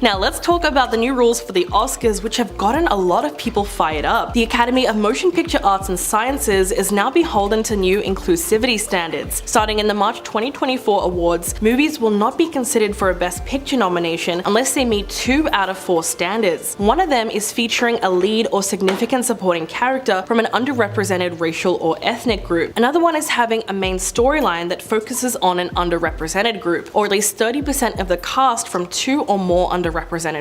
Now let's talk about the new rules for the Oscars, which have gotten a lot of people fired up. The Academy of Motion Picture Arts and Sciences is now beholden to new inclusivity standards. Starting in the March 2024 awards, movies will not be considered for a Best Picture nomination unless they meet 2 out of 4 standards. One of them is featuring a lead or significant supporting character from an underrepresented racial or ethnic group. Another one is having a main storyline that focuses on an underrepresented group, or at least 30% of the cast from 2 or more underrepresented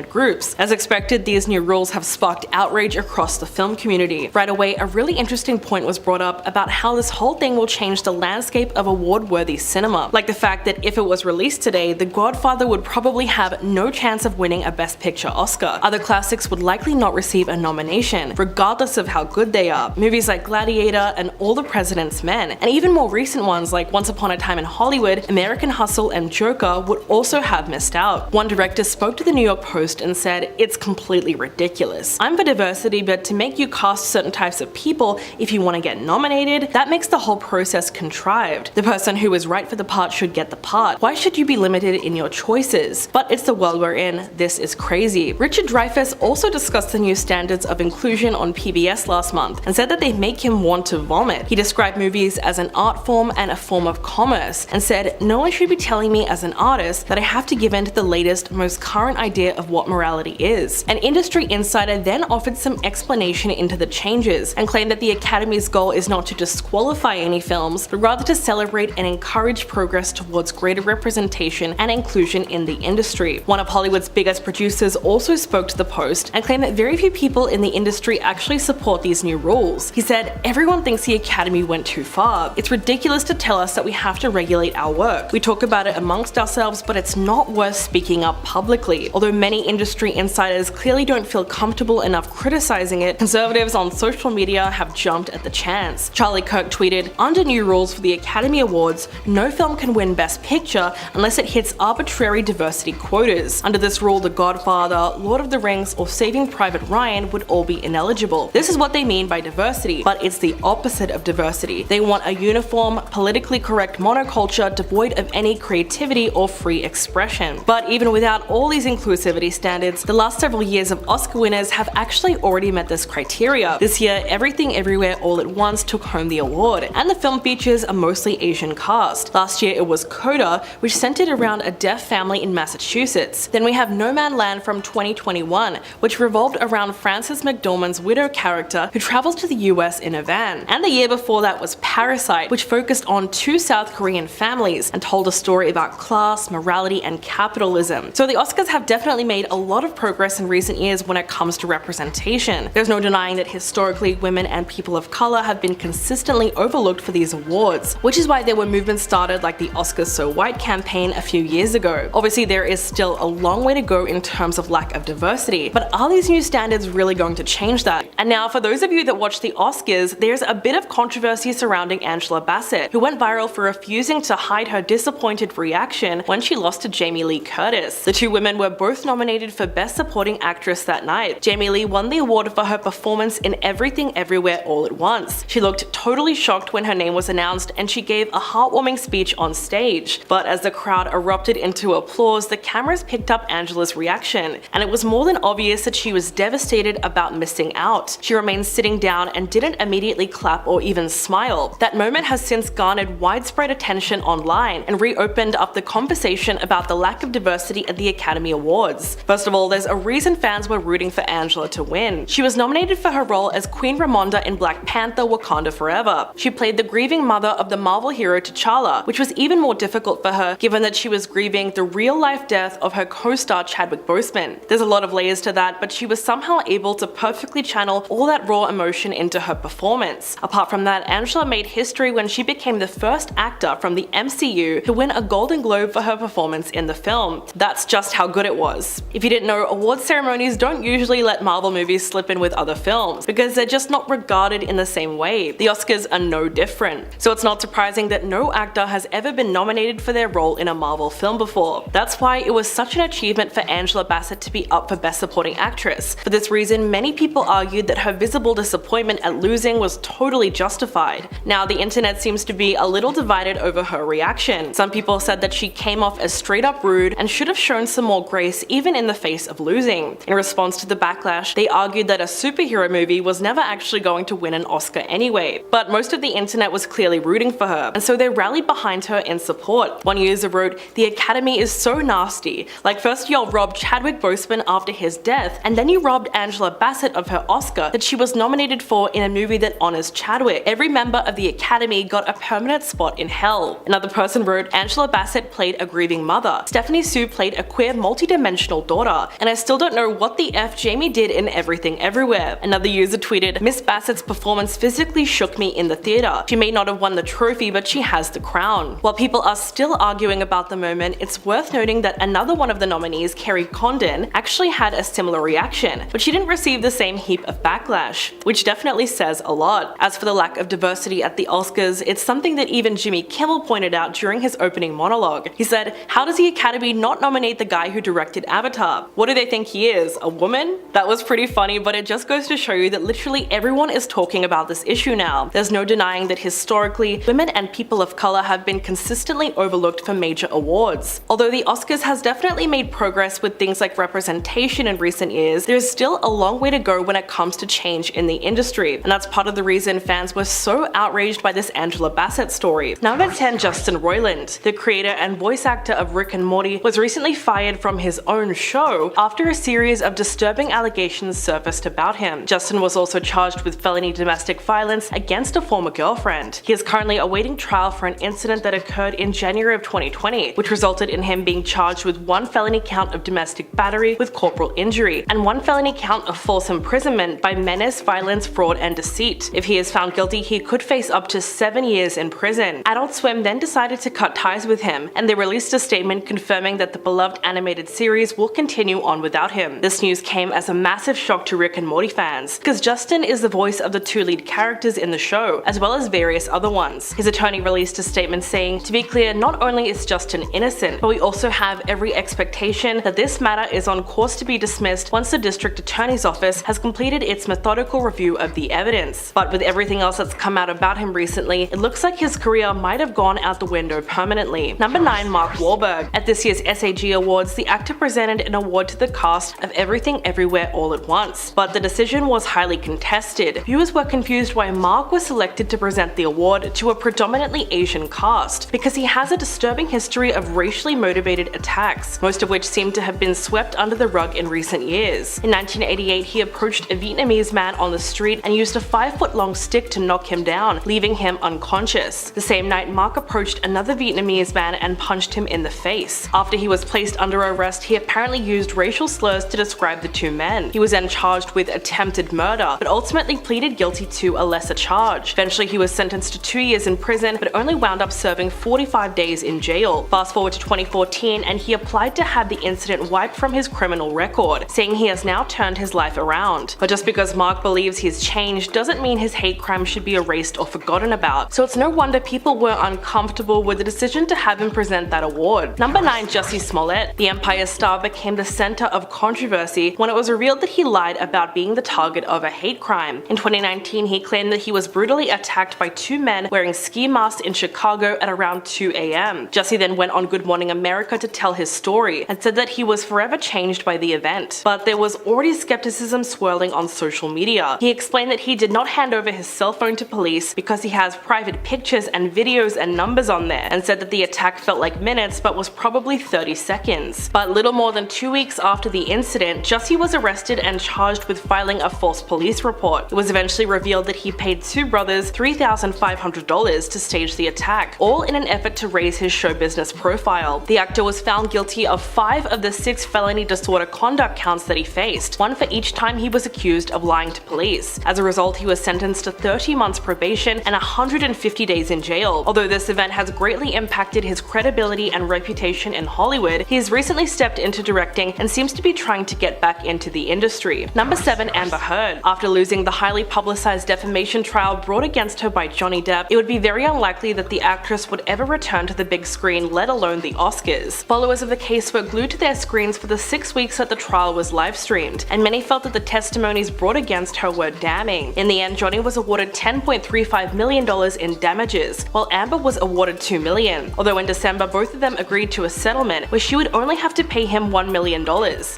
groups. As expected, these new rules have sparked outrage across the film community. Right away, a really interesting point was brought up about how this whole thing will change the landscape of award-worthy cinema. Like the fact that if it was released today, The Godfather would probably have no chance of winning a Best Picture Oscar. Other classics would likely not receive a nomination, regardless of how good they are. Movies like Gladiator and All the President's Men, and even more recent ones like Once Upon a Time in Hollywood, American Hustle, and Joker would also have missed out. One director spoke to the New York Post and said, "It's completely ridiculous. I'm for diversity, but to make you cast certain types of people if you want to get nominated, that makes the whole process contrived. The person who is right for the part should get the part. Why should you be limited in your choices? But it's the world we're in. This is crazy." Richard Dreyfuss also discussed the new standards of inclusion on PBS last month and said that they make him want to vomit. He described movies as an art form and a form of commerce, and said, "No one should be telling me as an artist that I have to give in to the latest, most current idea of what morality is." An industry insider then offered some explanation into the changes and claimed that the Academy's goal is not to disqualify any films, but rather to celebrate and encourage progress towards greater representation and inclusion in the industry. One of Hollywood's biggest producers also spoke to the Post and claimed that very few people in the industry actually support these new rules. He said, "Everyone thinks the Academy went too far. It's ridiculous to tell us that we have to regulate our work. We talk about it amongst ourselves, but it's not worth speaking up publicly." Although many industry insiders clearly don't feel comfortable enough criticizing it, conservatives on social media have jumped at the chance. Charlie Kirk tweeted, "Under new rules for the Academy Awards, no film can win Best Picture unless it hits arbitrary diversity quotas. Under this rule, The Godfather, Lord of the Rings, or Saving Private Ryan would all be ineligible. This is what they mean by diversity, but it's the opposite of diversity. They want a uniform, politically correct monoculture devoid of any creativity or free expression." But even without all these inclusivity standards, the last several years of Oscar winners have actually already met this criteria. This year, Everything Everywhere All at Once took home the award, and the film features a mostly Asian cast. Last year it was Coda, which centered around a deaf family in Massachusetts. Then we have No Man Land from 2021, which revolved around Frances McDormand's widow character who travels to the US in a van. And the year before that was Parasite, which focused on 2 South Korean families and told a story about class, morality, and capitalism. So the Oscars have definitely made a lot of progress in recent years when it comes to representation. There's no denying that historically women and people of color have been consistently overlooked for these awards, which is why there were movements started like the Oscars So White campaign a few years ago. Obviously there is still a long way to go in terms of lack of diversity, but are these new standards really going to change that? And now for those of you that watch the Oscars, there's a bit of controversy surrounding Angela Bassett, who went viral for refusing to hide her disappointed reaction when she lost to Jamie Lee Curtis. The two women were both nominated for Best Supporting Actress that night. Jamie Lee won the award for her performance in Everything Everywhere All at Once. She looked totally shocked when her name was announced, and she gave a heartwarming speech on stage. But as the crowd erupted into applause, the cameras picked up Angela's reaction, and it was more than obvious that she was devastated about missing out. She remained sitting down and didn't immediately clap or even smile. That moment has since garnered widespread attention online and reopened up the conversation about the lack of diversity at the Academy Awards. First of all, there's a reason fans were rooting for Angela to win. She was nominated for her role as Queen Ramonda in Black Panther: Wakanda Forever. She played the grieving mother of the Marvel hero T'Challa, which was even more difficult for her given that she was grieving the real-life death of her co-star Chadwick Boseman. There's a lot of layers to that, but she was somehow able to perfectly channel all that raw emotion into her performance. Apart from that, Angela made history when she became the first actor from the MCU to win a Golden Globe for her performance in the film. That's just how good it was. If you didn't know, award ceremonies don't usually let Marvel movies slip in with other films, because they're just not regarded in the same way. The Oscars are no different. So it's not surprising that no actor has ever been nominated for their role in a Marvel film before. That's why it was such an achievement for Angela Bassett to be up for Best Supporting Actress. For this reason, many people argued that her visible disappointment at losing was totally justified. Now, the internet seems to be a little divided over her reaction. Some people said that she came off as straight up rude and should have shown some more grace race even in the face of losing. In response to the backlash, they argued that a superhero movie was never actually going to win an Oscar anyway, but most of the internet was clearly rooting for her, and so they rallied behind her in support. One user wrote, "The Academy is so nasty. Like, first y'all robbed Chadwick Boseman after his death, and then you robbed Angela Bassett of her Oscar that she was nominated for in a movie that honors Chadwick. Every member of the Academy got a permanent spot in hell." Another person wrote, "Angela Bassett played a grieving mother. Stephanie Sue played a queer multi-dimensional daughter, and I still don't know what the F Jamie did in Everything Everywhere." Another user tweeted, "Miss Bassett's performance physically shook me in the theater. She may not have won the trophy, but she has the crown." While people are still arguing about the moment, it's worth noting that another one of the nominees, Kerry Condon, actually had a similar reaction, but she didn't receive the same heap of backlash, which definitely says a lot. As for the lack of diversity at the Oscars, it's something that even Jimmy Kimmel pointed out during his opening monologue. He said, "How does the Academy not nominate the guy who directed Avatar? What do they think he is, a woman?" That was pretty funny, but it just goes to show you that literally everyone is talking about this issue now. There's no denying that historically, women and people of color have been consistently overlooked for major awards. Although the Oscars has definitely made progress with things like representation in recent years, there's still a long way to go when it comes to change in the industry, and that's part of the reason fans were so outraged by this Angela Bassett story. Number 10, Justin Roiland. The creator and voice actor of Rick and Morty was recently fired from his own show after a series of disturbing allegations surfaced about him. Justin was also charged with felony domestic violence against a former girlfriend. He is currently awaiting trial for an incident that occurred in January of 2020, which resulted in him being charged with one felony count of domestic battery with corporal injury, and one felony count of false imprisonment by menace, violence, fraud, and deceit. If he is found guilty, he could face up to 7 years in prison. Adult Swim then decided to cut ties with him, and they released a statement confirming that the beloved animated series will continue on without him. This news came as a massive shock to Rick and Morty fans, because Justin is the voice of the two lead characters in the show, as well as various other ones. His attorney released a statement saying, "To be clear, not only is Justin innocent, but we also have every expectation that this matter is on course to be dismissed once the district attorney's office has completed its methodical review of the evidence." But with everything else that's come out about him recently, it looks like his career might have gone out the window permanently. Number 9, Mark Wahlberg. At this year's SAG Awards, the actor presented an award to the cast of Everything Everywhere All at Once, but the decision was highly contested. Viewers were confused why Mark was selected to present the award to a predominantly Asian cast, because he has a disturbing history of racially motivated attacks, most of which seem to have been swept under the rug in recent years. In 1988, he approached a Vietnamese man on the street and used a 5-foot-long stick to knock him down, leaving him unconscious. The same night, Mark approached another Vietnamese man and punched him in the face. After he was placed under arrest, he apparently used racial slurs to describe the two men. He was then charged with attempted murder, but ultimately pleaded guilty to a lesser charge. Eventually, he was sentenced to 2 years in prison, but only wound up serving 45 days in jail. Fast forward to 2014, and he applied to have the incident wiped from his criminal record, saying he has now turned his life around. But just because Mark believes he's changed doesn't mean his hate crime should be erased or forgotten about, so it's no wonder people were uncomfortable with the decision to have him present that award. Number 9, Jussie Smollett. The Empire star became the center of controversy when it was revealed that he lied about being the target of a hate crime. In 2019, he claimed that he was brutally attacked by two men wearing ski masks in Chicago at around 2 a.m. Jussie then went on Good Morning America to tell his story and said that he was forever changed by the event. But there was already skepticism swirling on social media. He explained that he did not hand over his cell phone to police because he has private pictures and videos and numbers on there, and said that the attack felt like minutes but was probably 30 seconds. But little more than 2 weeks after the incident, Jussie was arrested and charged with filing a false police report. It was eventually revealed that he paid two brothers $3,500 to stage the attack, all in an effort to raise his show business profile. The actor was found guilty of 5 of the 6 felony disorder conduct counts that he faced, one for each time he was accused of lying to police. As a result, he was sentenced to 30 months probation and 150 days in jail. Although this event has greatly impacted his credibility and reputation in Hollywood, he has recently stepped into directing and seems to be trying to get back into the industry. Number 7, Amber Heard. After losing the highly publicized defamation trial brought against her by Johnny Depp, it would be very unlikely that the actress would ever return to the big screen, let alone the Oscars. Followers of the case were glued to their screens for the 6 weeks that the trial was live streamed, and many felt that the testimonies brought against her were damning. In the end, Johnny was awarded $10.35 million in damages, while Amber was awarded $2 million. Although in December, both of them agreed to a settlement where she would only have to pay him $1 million.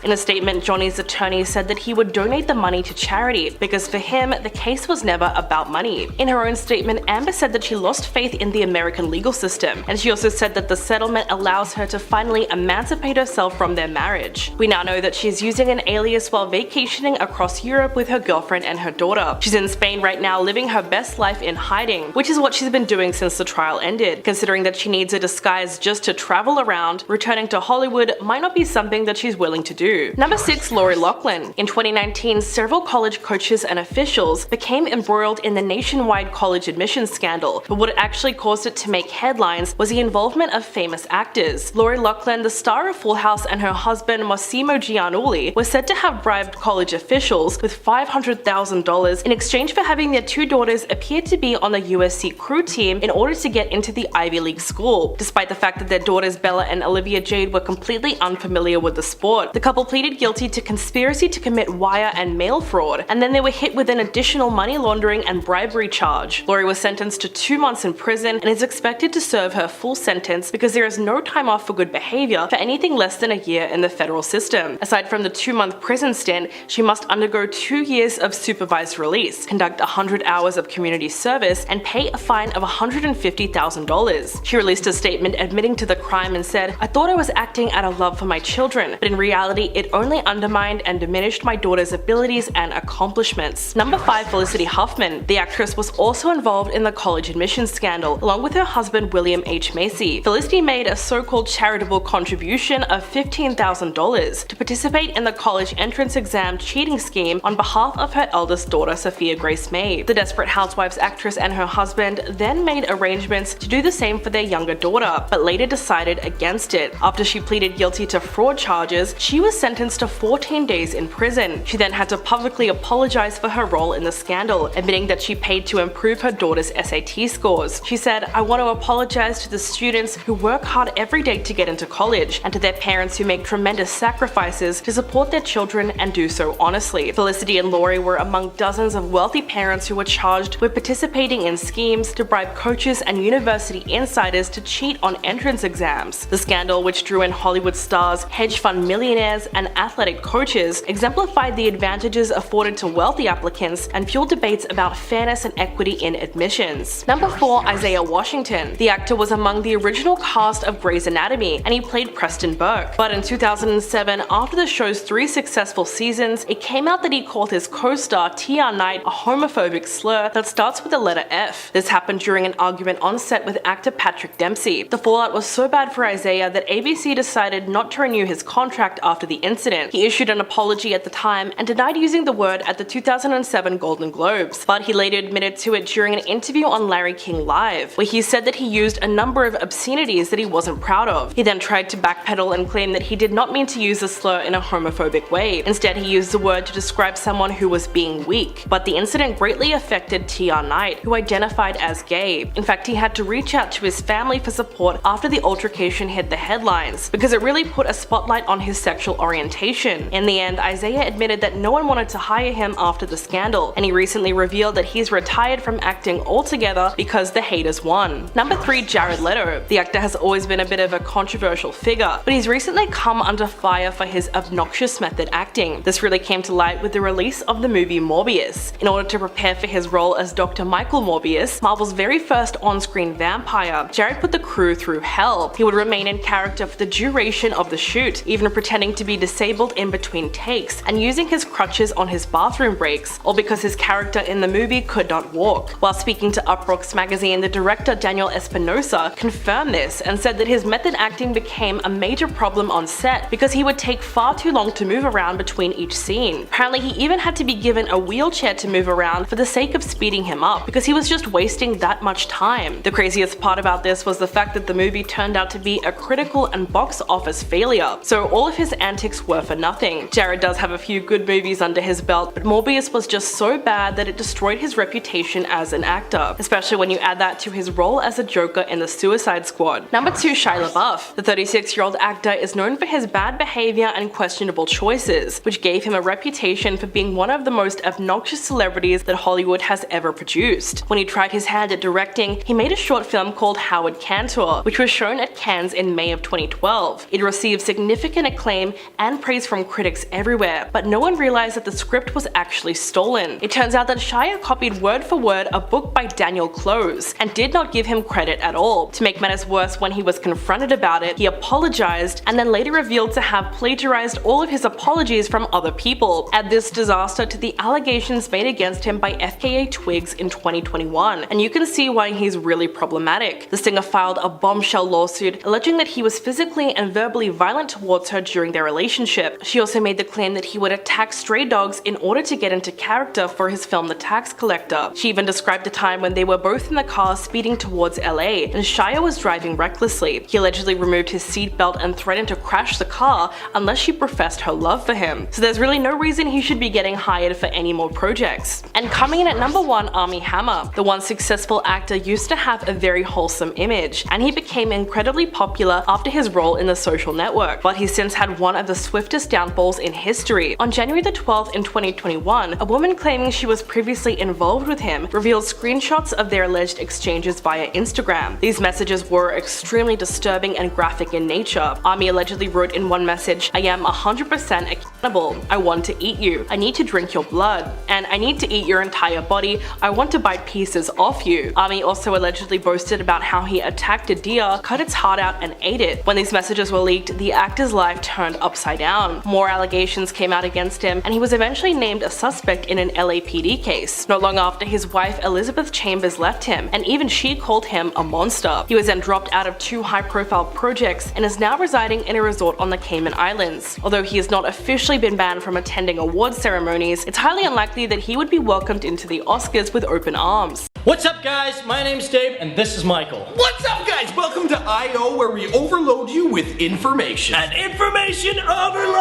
In a statement, Johnny's attorney said that he would donate the money to charity because for him, the case was never about money. In her own statement, Amber said that she lost faith in the American legal system, and she also said that the settlement allows her to finally emancipate herself from their marriage. We now know that she's using an alias while vacationing across Europe with her girlfriend and her daughter. She's in Spain right now living her best life in hiding, which is what she's been doing since the trial ended. Considering that she needs a disguise just to travel around, returning to Hollywood might not be something that she's willing to do. Number 6. Lachlan. In 2019, several college coaches and officials became embroiled in the nationwide college admissions scandal, but what actually caused it to make headlines was the involvement of famous actors. Lachlan, the star of Full House, and her husband Massimo Giannulli were said to have bribed college officials with $500,000 in exchange for having their two daughters appear to be on the USC crew team in order to get into the Ivy League school. Despite the fact that their daughters Bella and Olivia Jade were completely unfamiliar with the sport, the couple pleaded guilty to conspiracy to commit wire and mail fraud, and then they were hit with an additional money laundering and bribery charge. Lori was sentenced to 2 months in prison and is expected to serve her full sentence because there is no time off for good behavior for anything less than a year in the federal system. Aside from the 2-month prison stint, she must undergo 2 years of supervised release, conduct 100 hours of community service, and pay a fine of $150,000. She released a statement admitting to the crime and said, "I thought I was acting out of love for my children, but in reality it only undermined and diminished my daughter's abilities and accomplishments." Number 5. Felicity Huffman. The actress was also involved in the college admissions scandal, along with her husband William H. Macy. Felicity made a so-called charitable contribution of $15,000 to participate in the college entrance exam cheating scheme on behalf of her eldest daughter Sophia Grace May. The Desperate Housewives actress and her husband then made arrangements to do the same for their younger daughter, but later decided against it. After she pleaded guilty to fraud charges, she was sentenced to 14 days in prison. She then had to publicly apologize for her role in the scandal, admitting that she paid to improve her daughter's SAT scores. She said, "I want to apologize to the students who work hard every day to get into college, and to their parents who make tremendous sacrifices to support their children and do so honestly." Felicity and Lori were among dozens of wealthy parents who were charged with participating in schemes to bribe coaches and university insiders to cheat on entrance exams. The scandal, which drew in Hollywood stars, hedge fund millionaires, and athletic coaches, exemplified the advantages afforded to wealthy applicants and fueled debates about fairness and equity in admissions. Number 4. Isaiah Washington. The actor was among the original cast of Grey's Anatomy, and he played Preston Burke. But in 2007, after the show's 3 successful seasons, it came out that he called his co-star TR Knight a homophobic slur that starts with the letter F. This happened during an argument on set with actor Patrick Dempsey. The fallout was so bad for Isaiah that ABC decided not to renew his contract after the incident. He issued an apology at the time and denied using the word at the 2007 Golden Globes, but he later admitted to it during an interview on Larry King Live, where he said that he used a number of obscenities that he wasn't proud of. He then tried to backpedal and claim that he did not mean to use the slur in a homophobic way. Instead, he used the word to describe someone who was being weak. But the incident greatly affected TR Knight, who identified as gay. In fact, he had to reach out to his family for support after the altercation hit the headlines, because it really put a spotlight on his sexual orientation. In the end, Isaiah admitted that no one wanted to hire him after the scandal, and he recently revealed that he's retired from acting altogether because the haters won. Number 3. Jared Leto. The actor has always been a bit of a controversial figure, but he's recently come under fire for his obnoxious method acting. This really came to light with the release of the movie Morbius. In order to prepare for his role as Dr. Michael Morbius, Marvel's very first on-screen vampire, Jared put the crew through hell. He would remain in character for the duration of the shoot, even pretending to be disabled in between takes and using his crutches on his bathroom breaks, all because his character in the movie could not walk. While speaking to Uproxx magazine, the director Daniel Espinosa confirmed this and said that his method acting became a major problem on set because he would take far too long to move around between each scene. Apparently, he even had to be given a wheelchair to move around for the sake of speeding him up because he was just wasting that much time. The craziest part about this was the fact that the movie turned out to be a critical and box office failure, so all of his antics were for nothing. Jared does have a few good movies under his belt, but Morbius was just so bad that it destroyed his reputation as an actor, especially when you add that to his role as a Joker in the Suicide Squad. Number 2. Shia LaBeouf. The 36-year-old actor is known for his bad behavior and questionable choices, which gave him a reputation for being one of the most obnoxious celebrities that Hollywood has ever produced. When he tried his hand at directing, he made a short film called Howard Cantor, which was shown at Cannes in May of 2012. It received received significant acclaim and praise from critics everywhere, but no one realized that the script was actually stolen. It turns out that Shia copied word for word a book by Daniel Close and did not give him credit at all. To make matters worse, when he was confronted about it, he apologized and then later revealed to have plagiarized all of his apologies from other people. Add this disaster to the allegations made against him by FKA Twigs in 2021, and you can see why he's really problematic. The singer filed a bombshell lawsuit alleging that he was physically and verbally violent towards her during their relationship. She also made the claim that he would attack stray dogs in order to get into character for his film The Tax Collector. She even described a time when they were both in the car speeding towards LA, and Shia was driving recklessly. He allegedly removed his seatbelt and threatened to crash the car unless she professed her love for him. So there's really no reason he should be getting hired for any more projects. And coming in at number 1, Armie Hammer. The once successful actor used to have a very wholesome image, and he became incredibly popular after his role in The Social Network, but he's since had one of the swiftest downfalls in history. On January the 12th in 2021, a woman claiming she was previously involved with him revealed screenshots of their alleged exchanges via Instagram. These messages were extremely disturbing and graphic in nature. Armie allegedly wrote in one message, "I am 100% a cannibal. I want to eat you. I need to drink your blood. And I need to eat your entire body. I want to bite pieces off you." Armie also allegedly boasted about how he attacked a deer, cut its heart out and ate it. When these messages were leaked, the actor's life turned upside down. More allegations came out against him, and he was eventually named a suspect in an LAPD case. Not long after, his wife Elizabeth Chambers left him, and even she called him a monster. He was then dropped out of 2 high-profile projects and is now residing in a resort on the Cayman Islands. Although he has not officially been banned from attending award ceremonies, it's highly unlikely that he would be welcomed into the Oscars with open arms. What's up, guys? My name's Dave, and this is Michael. What's up, guys? Welcome to I.O., where we overload you with information. And information overload!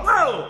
Whoa!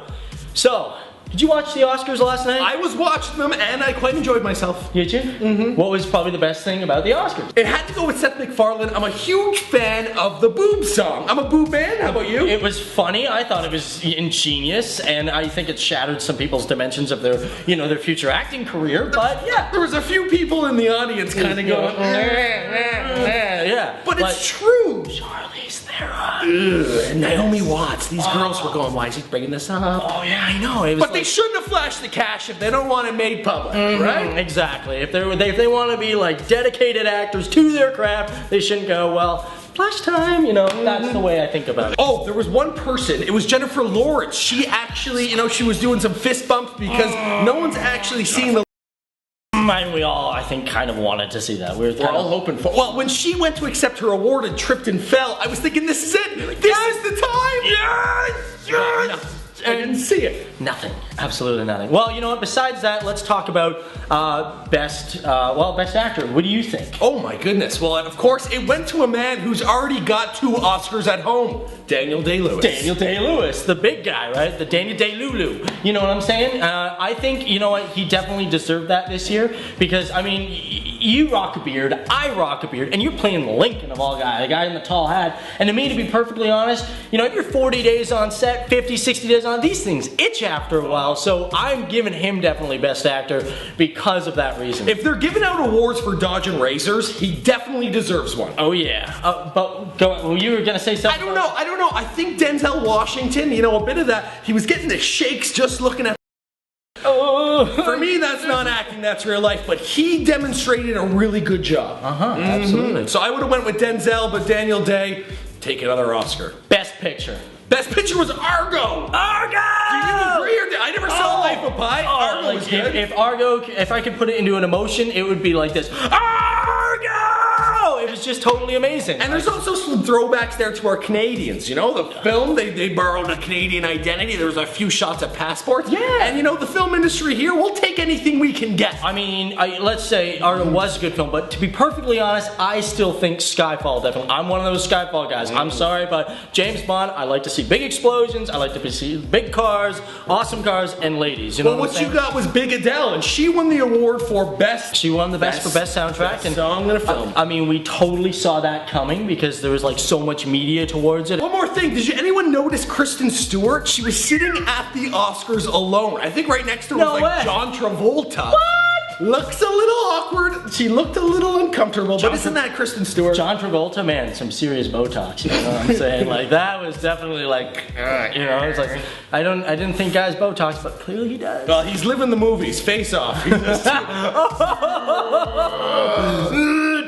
So, did you watch the Oscars last night? I was watching them, and I quite enjoyed myself. Did you? Mm-hmm. What was probably the best thing about the Oscars? It had to go with Seth MacFarlane. I'm a huge fan of the boob song. I'm a boob man. How about you? It was funny. I thought it was ingenious, and I think it shattered some people's dimensions of their, their future acting career. But yeah, there was a few people in the audience kind of going, yeah. But it's true. Charlize Theron. And Naomi Watts. These girls were going, why is he bringing this up? Oh yeah, I know. It was but they shouldn't have flashed the cash if they don't want it made public, right? Exactly. If they want to be like dedicated actors to their craft, they shouldn't go, well, flash time, that's the way I think about it. Oh, there was one person, it was Jennifer Lawrence. She actually, she was doing some fist bumps because no one's actually seen the And we all, I think, kind of wanted to see that. We're all hoping for. Well, when she went to accept her award and tripped and fell, I was thinking, this is it. This is the time. Yes! Yes! I didn't see it. Nothing. Absolutely nothing. Well, you know what? Besides that, let's talk about best actor. What do you think? Oh my goodness. Well, of course, it went to a man who's already got 2 Oscars at home. Daniel Day-Lewis. Daniel Day-Lewis, the big guy, right? The Daniel Day-Lulu. You know what I'm saying? I think, you know what? He definitely deserved that this year because, I mean, you rock a beard, I rock a beard, and you're playing Lincoln of all guys, the guy in the tall hat. And to me, to be perfectly honest, if you're 40 days on set, 50, 60 days on, these things itch after a while. So I'm giving him definitely Best Actor because of that reason. If they're giving out awards for dodging razors, he definitely deserves one. Oh yeah. But you were gonna say something. I don't know. I think Denzel Washington, a bit of that. He was getting the shakes just looking at. For me, that's not acting, that's real life, but he demonstrated a really good job. Absolutely. So I would have went with Denzel, but Daniel Day, take another Oscar. Best Picture. Best Picture was Argo! Argo! Do you agree or I never saw Life of Pi. Argo was good. If I could put it into an emotion, it would be like this. Argo! It was just totally amazing. And there's also some throwbacks there to our Canadians. The film, they borrowed a Canadian identity. There was a few shots of passports. Yeah. And the film industry here, we'll take anything we can get. I mean, let's say Argo was a good film, but to be perfectly honest, I still think Skyfall definitely. I'm one of those Skyfall guys. I'm sorry, but James Bond, I like to see big explosions, I like to see big cars, awesome cars, and ladies. You know what you got was Big Adele, and she won the award for best. She won the best for best soundtrack and song in a film. I mean, we totally saw that coming because there was like so much media towards it. One more thing, did anyone notice Kristen Stewart? She was sitting at the Oscars alone. I think right next to her was like John Travolta. What? looks a little awkward. She looked a little uncomfortable, but isn't that Kristen Stewart? John Travolta, man, some serious Botox, you know what I'm saying? Like, that was definitely like, you know, it's like, I didn't think guys Botox, but clearly he does. Well, he's living the movies, Face Off.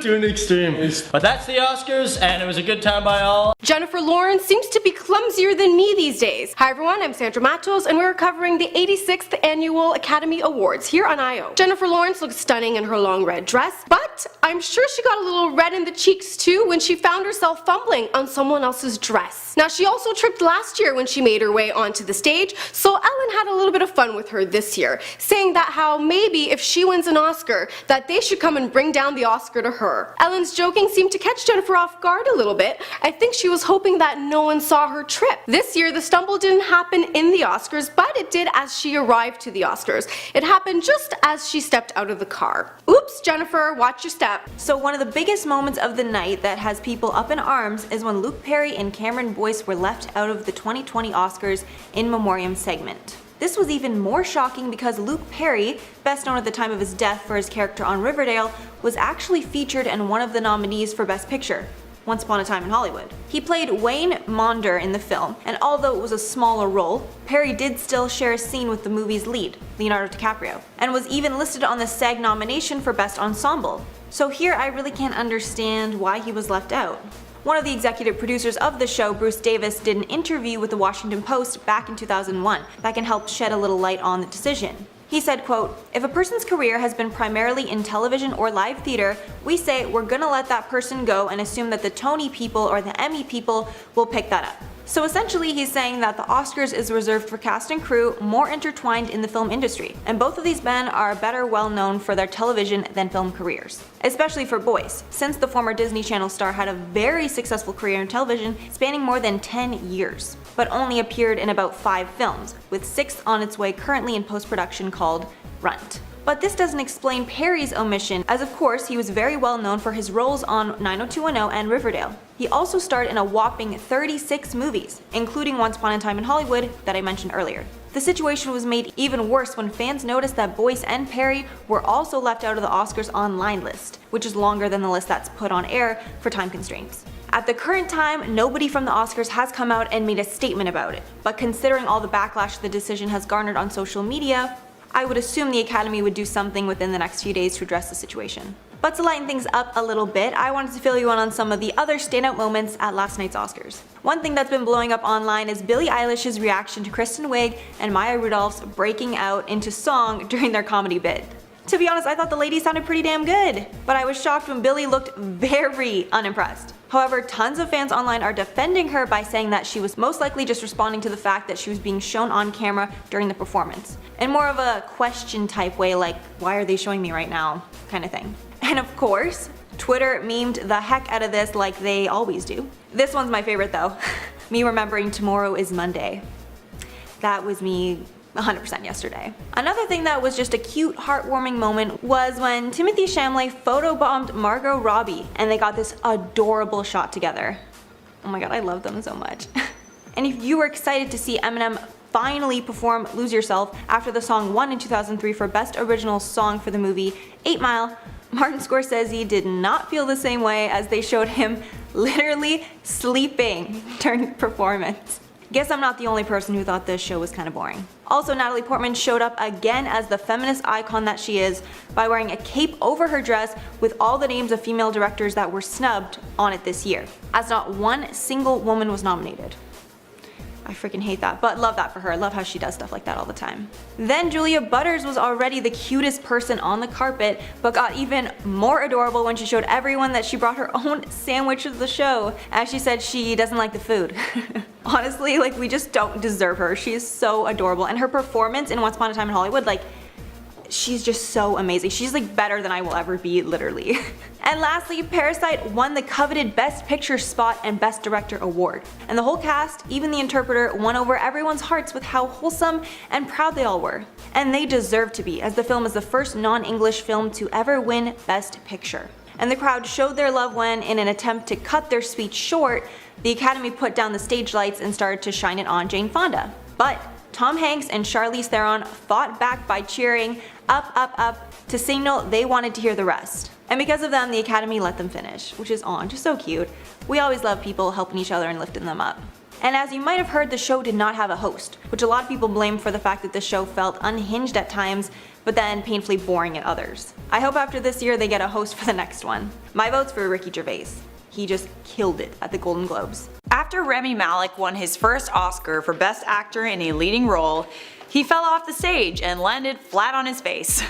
To an extreme. But that's the Oscars, and it was a good time by all. Jennifer Lawrence seems to be clumsier than me these days. Hi everyone, I'm Sandra Matos, and we're covering the 86th Annual Academy Awards here on IO. Jennifer Lawrence looks stunning in her long red dress, but I'm sure she got a little red in the cheeks too when she found herself fumbling on someone else's dress. Now, she also tripped last year when she made her way onto the stage, so Ellen had a little bit of fun with her this year, saying that how maybe if she wins an Oscar, that they should come and bring down the Oscar to her. Ellen's joking seemed to catch Jennifer off guard a little bit. I think she was hoping that no one saw her trip. This year, the stumble didn't happen in the Oscars, but it did as she arrived to the Oscars. It happened just as she stepped out of the car. Oops, Jennifer, watch your step. So one of the biggest moments of the night that has people up in arms is when Luke Perry and Cameron Boyce were left out of the 2020 Oscars in Memoriam segment. This was even more shocking because Luke Perry, best known at the time of his death for his character on Riverdale, was actually featured in one of the nominees for Best Picture, Once Upon a Time in Hollywood. He played Wayne Maunder in the film, and although it was a smaller role, Perry did still share a scene with the movie's lead, Leonardo DiCaprio, and was even listed on the SAG nomination for Best Ensemble. So here I really can't understand why he was left out. One of the executive producers of the show, Bruce Davis, did an interview with the Washington Post back in 2001 that can help shed a little light on the decision. He said, quote, "If a person's career has been primarily in television or live theater, we say we're gonna let that person go and assume that the Tony people or the Emmy people will pick that up." So essentially he's saying that the Oscars is reserved for cast and crew more intertwined in the film industry, and both of these men are better well known for their television than film careers. Especially for Boyce, since the former Disney Channel star had a very successful career in television spanning more than 10 years, but only appeared in about 5 films, with 6 on its way currently in post-production called Runt. But this doesn't explain Perry's omission, as of course he was very well known for his roles on 90210 and Riverdale. He also starred in a whopping 36 movies, including Once Upon a Time in Hollywood that I mentioned earlier. The situation was made even worse when fans noticed that Boyce and Perry were also left out of the Oscars online list, which is longer than the list that's put on air for time constraints. At the current time, nobody from the Oscars has come out and made a statement about it, but considering all the backlash the decision has garnered on social media, I would assume the Academy would do something within the next few days to address the situation. But to lighten things up a little bit, I wanted to fill you in on some of the other standout moments at last night's Oscars. One thing that's been blowing up online is Billie Eilish's reaction to Kristen Wiig and Maya Rudolph's breaking out into song during their comedy bit. To be honest, I thought the lady sounded pretty damn good, but I was shocked when Billie looked very unimpressed. However, tons of fans online are defending her by saying that she was most likely just responding to the fact that she was being shown on camera during the performance, in more of a question type way, like, why are they showing me right now, kind of thing. And of course, Twitter memed the heck out of this like they always do. This one's my favorite though. Me remembering tomorrow is Monday. That was me 100% yesterday. Another thing that was just a cute, heartwarming moment was when Timothée Chalamet photobombed Margot Robbie and they got this adorable shot together. Oh my god, I love them so much. And if you were excited to see Eminem finally perform Lose Yourself after the song won in 2003 for Best Original Song for the movie 8 Mile, Martin Scorsese did not feel the same way as they showed him literally sleeping during the performance. Guess I'm not the only person who thought this show was kind of boring. Also, Natalie Portman showed up again as the feminist icon that she is by wearing a cape over her dress with all the names of female directors that were snubbed on it this year, as not one single woman was nominated. I freaking hate that, but love that for her. Love how she does stuff like that all the time. Then Julia Butters was already the cutest person on the carpet, but got even more adorable when she showed everyone that she brought her own sandwich to the show, as she said she doesn't like the food. Honestly, like, we just don't deserve her. She is so adorable, and her performance in Once Upon a Time in Hollywood, like, she's just so amazing. She's like better than I will ever be, literally. And lastly, Parasite won the coveted Best Picture spot and Best Director award. And the whole cast, even the interpreter, won over everyone's hearts with how wholesome and proud they all were. And they deserve to be, as the film is the first non-English film to ever win Best Picture. And the crowd showed their love when, in an attempt to cut their speech short, the Academy put down the stage lights and started to shine it on Jane Fonda. But Tom Hanks and Charlize Theron fought back by cheering up, up, up to signal they wanted to hear the rest. And because of them, the Academy let them finish, which is just so cute. We always love people helping each other and lifting them up. And as you might have heard, the show did not have a host, which a lot of people blame for the fact that the show felt unhinged at times, but then painfully boring at others. I hope after this year they get a host for the next one. My vote's for Ricky Gervais. He just killed it at the Golden Globes. After Rami Malek won his first Oscar for Best Actor in a Leading Role, he fell off the stage and landed flat on his face.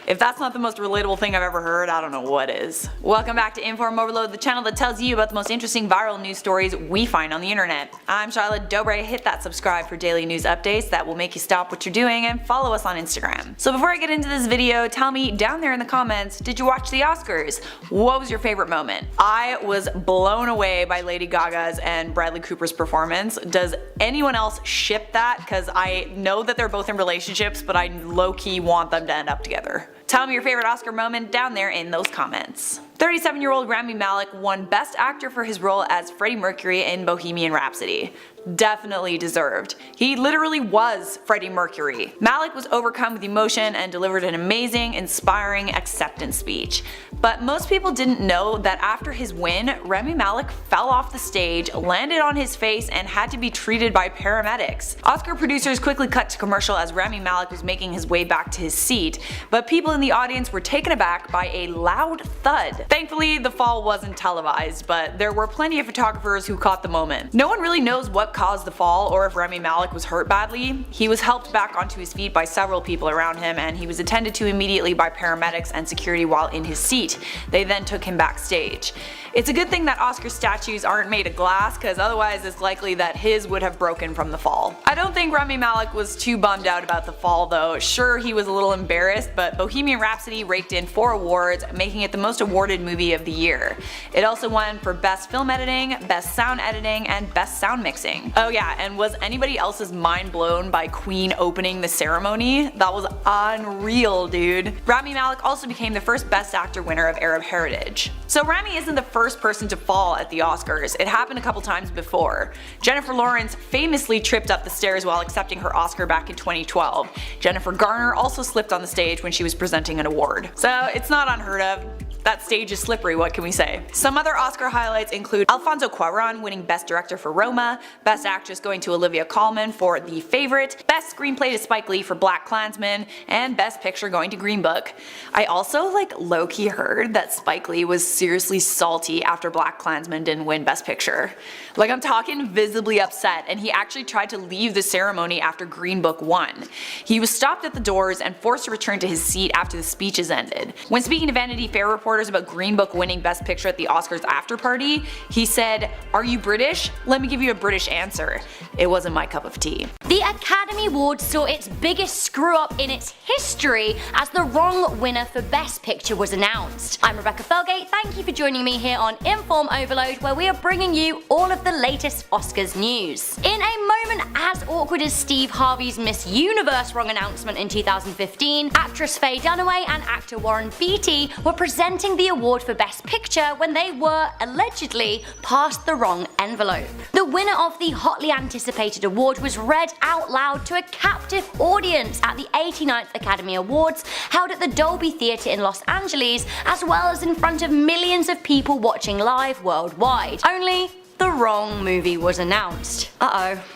If that's not the most relatable thing I've ever heard, I don't know what is. Welcome back to InformOverload, the channel that tells you about the most interesting viral news stories we find on the internet. I'm Shia LaBeouf. Hit that subscribe for daily news updates that will make you stop what you're doing and follow us on Instagram. So before I get into this video, tell me down there in the comments, did you watch the Oscars? What was your favorite moment? I was blown away by Lady Gaga's and Bradley Cooper's performance. Does anyone else ship that? Because I know that they're both in relationships, but I low-key want them to end up together. Tell me your favorite Oscar moment down there in those comments. 37-year-old Rami Malek won Best Actor for his role as Freddie Mercury in Bohemian Rhapsody. Definitely deserved. He literally was Freddie Mercury. Malek was overcome with emotion and delivered an amazing, inspiring acceptance speech. But most people didn't know that after his win, Rami Malek fell off the stage, landed on his face, and had to be treated by paramedics. Oscar producers quickly cut to commercial as Rami Malek was making his way back to his seat, but people in the audience were taken aback by a loud thud. Thankfully, the fall wasn't televised, but there were plenty of photographers who caught the moment. No one really knows what caused the fall or if Rami Malek was hurt badly. He was helped back onto his feet by several people around him, and he was attended to immediately by paramedics and security while in his seat. They then took him backstage. It's a good thing that Oscar statues aren't made of glass, because otherwise it's likely that his would have broken from the fall. I don't think Rami Malek was too bummed out about the fall though. Sure, he was a little embarrassed, but Bohemian Rhapsody raked in 4 awards, making it the most awarded movie of the year. It also won for Best Film Editing, Best Sound Editing, and Best Sound Mixing. Oh yeah, and was anybody else's mind blown by Queen opening the ceremony? That was unreal, dude. Rami Malek also became the first Best Actor winner of Arab Heritage. So Rami isn't the first person to fall at the Oscars. It happened a couple times before. Jennifer Lawrence famously tripped up the stairs while accepting her Oscar back in 2012. Jennifer Garner also slipped on the stage when she was presenting an award. So it's not unheard of. That stage is slippery, what can we say? Some other Oscar highlights include Alfonso Cuarón winning Best Director for Roma, Best Actress going to Olivia Colman for The Favorite, Best Screenplay to Spike Lee for BlacKkKlansman, and Best Picture going to Green Book. I also low-key heard that Spike Lee was seriously salty after BlacKkKlansman didn't win Best Picture. I'm talking visibly upset, and he actually tried to leave the ceremony after Green Book won. He was stopped at the doors and forced to return to his seat after the speeches ended. When speaking to Vanity Fair reporters about Green Book winning Best Picture at the Oscars after party, he said, "Are you British? Let me give you a British answer. It wasn't my cup of tea." The Academy Awards saw its biggest screw up in its history as the wrong winner for Best Picture was announced. I'm Rebecca Felgate, thank you for joining me here on InformOverload, where we are bringing you all of the latest Oscars news. In a moment as awkward as Steve Harvey's Miss Universe wrong announcement in 2015, actress Faye Dunaway and actor Warren Beatty were presenting the award for Best Picture when they were, allegedly, passed the wrong envelope. The winner of the hotly anticipated award was read out loud to a captive audience at the 89th Academy Awards held at the Dolby Theatre in Los Angeles, as well as in front of millions of people watching live worldwide. Only the wrong movie was announced.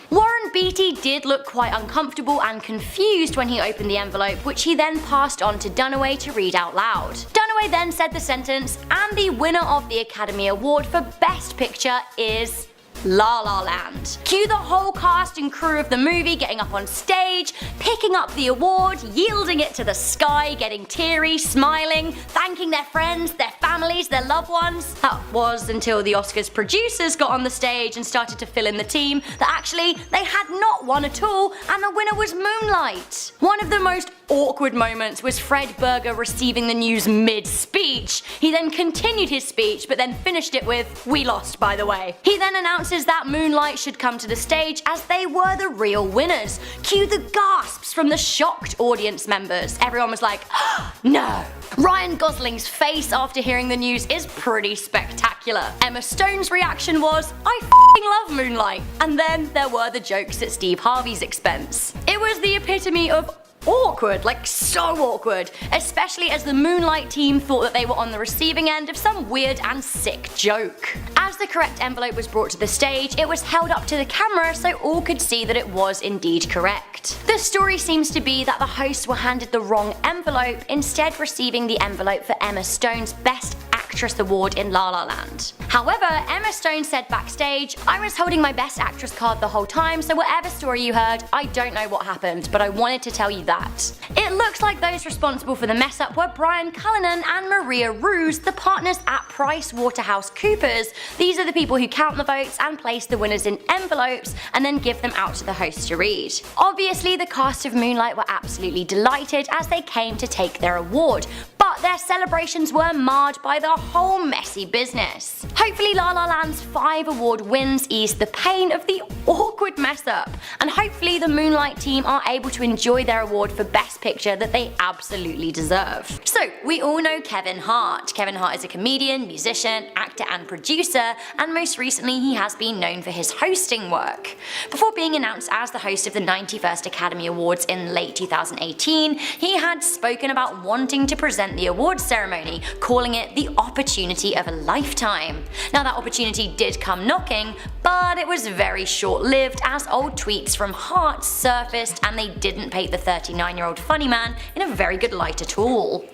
Warren Beatty did look quite uncomfortable and confused when he opened the envelope, which he then passed on to Dunaway to read out loud. Dunaway then said the sentence, and the winner of the Academy Award for Best Picture is La La Land. Cue the whole cast and crew of the movie getting up on stage, picking up the award, yielding it to the sky, getting teary, smiling, thanking their friends, their families, their loved ones. That was until the Oscars producers got on the stage and started to fill in the team that actually they had not won at all, and the winner was Moonlight. One of the most awkward moments was Fred Berger receiving the news mid-speech. He then continued his speech, but then finished it with, "We lost, by the way." He then announces that Moonlight should come to the stage as they were the real winners. Cue the gasps from the shocked audience members. Everyone was like, no. Ryan Gosling's face after hearing the news is pretty spectacular. Emma Stone's reaction was, "I f***ing love Moonlight." And then there were the jokes at Steve Harvey's expense. It was the epitome of awkward, like so awkward, especially as the Moonlight team thought that they were on the receiving end of some weird and sick joke. As the correct envelope was brought to the stage, it was held up to the camera so all could see that it was indeed correct. The story seems to be that the hosts were handed the wrong envelope, instead receiving the envelope for Emma Stone's Best Actress Award in La La Land. However, Emma Stone said backstage, "I was holding my Best Actress card the whole time, so whatever story you heard, I don't know what happened, but I wanted to tell you that." It looks like those responsible for the mess up were Brian Cullinan and Maria Ruse, the partners at PricewaterhouseCoopers. These are the people who count the votes and place the winners in envelopes and then give them out to the hosts to read. Obviously, the cast of Moonlight were absolutely delighted as they came to take their award, but their celebrations were marred by the whole messy business. Hopefully La La Land's 5 award wins eased the pain of the awkward mess up, and hopefully the Moonlight team are able to enjoy their award for Best Picture that they absolutely deserve. So, we all know Kevin Hart. Kevin Hart is a comedian, musician, actor and producer, and most recently he has been known for his hosting work. Before being announced as the host of the 91st Academy Awards in late 2018, he had spoken about wanting to present the awards ceremony, calling it the opportunity of a lifetime. Now that opportunity did come knocking, but it was very short-lived as old tweets from Hart surfaced and they didn't paint the 39-year-old funny man in a very good light at all.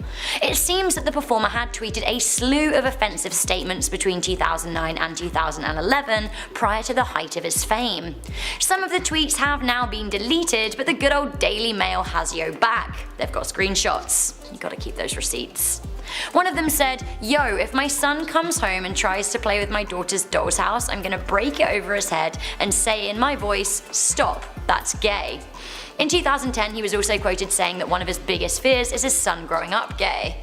It seems that the performer had tweeted a slew of offensive statements between 2009 and 2011 prior to the height of his fame. Some of the tweets have now been deleted, but the good old Daily Mail has yo back. They've got screenshots. You gotta keep those receipts. One of them said, "Yo, if my son comes home and tries to play with my daughter's doll's house, I'm gonna break it over his head and say in my voice, 'Stop, that's gay.'" In 2010, he was also quoted saying that one of his biggest fears is his son growing up gay.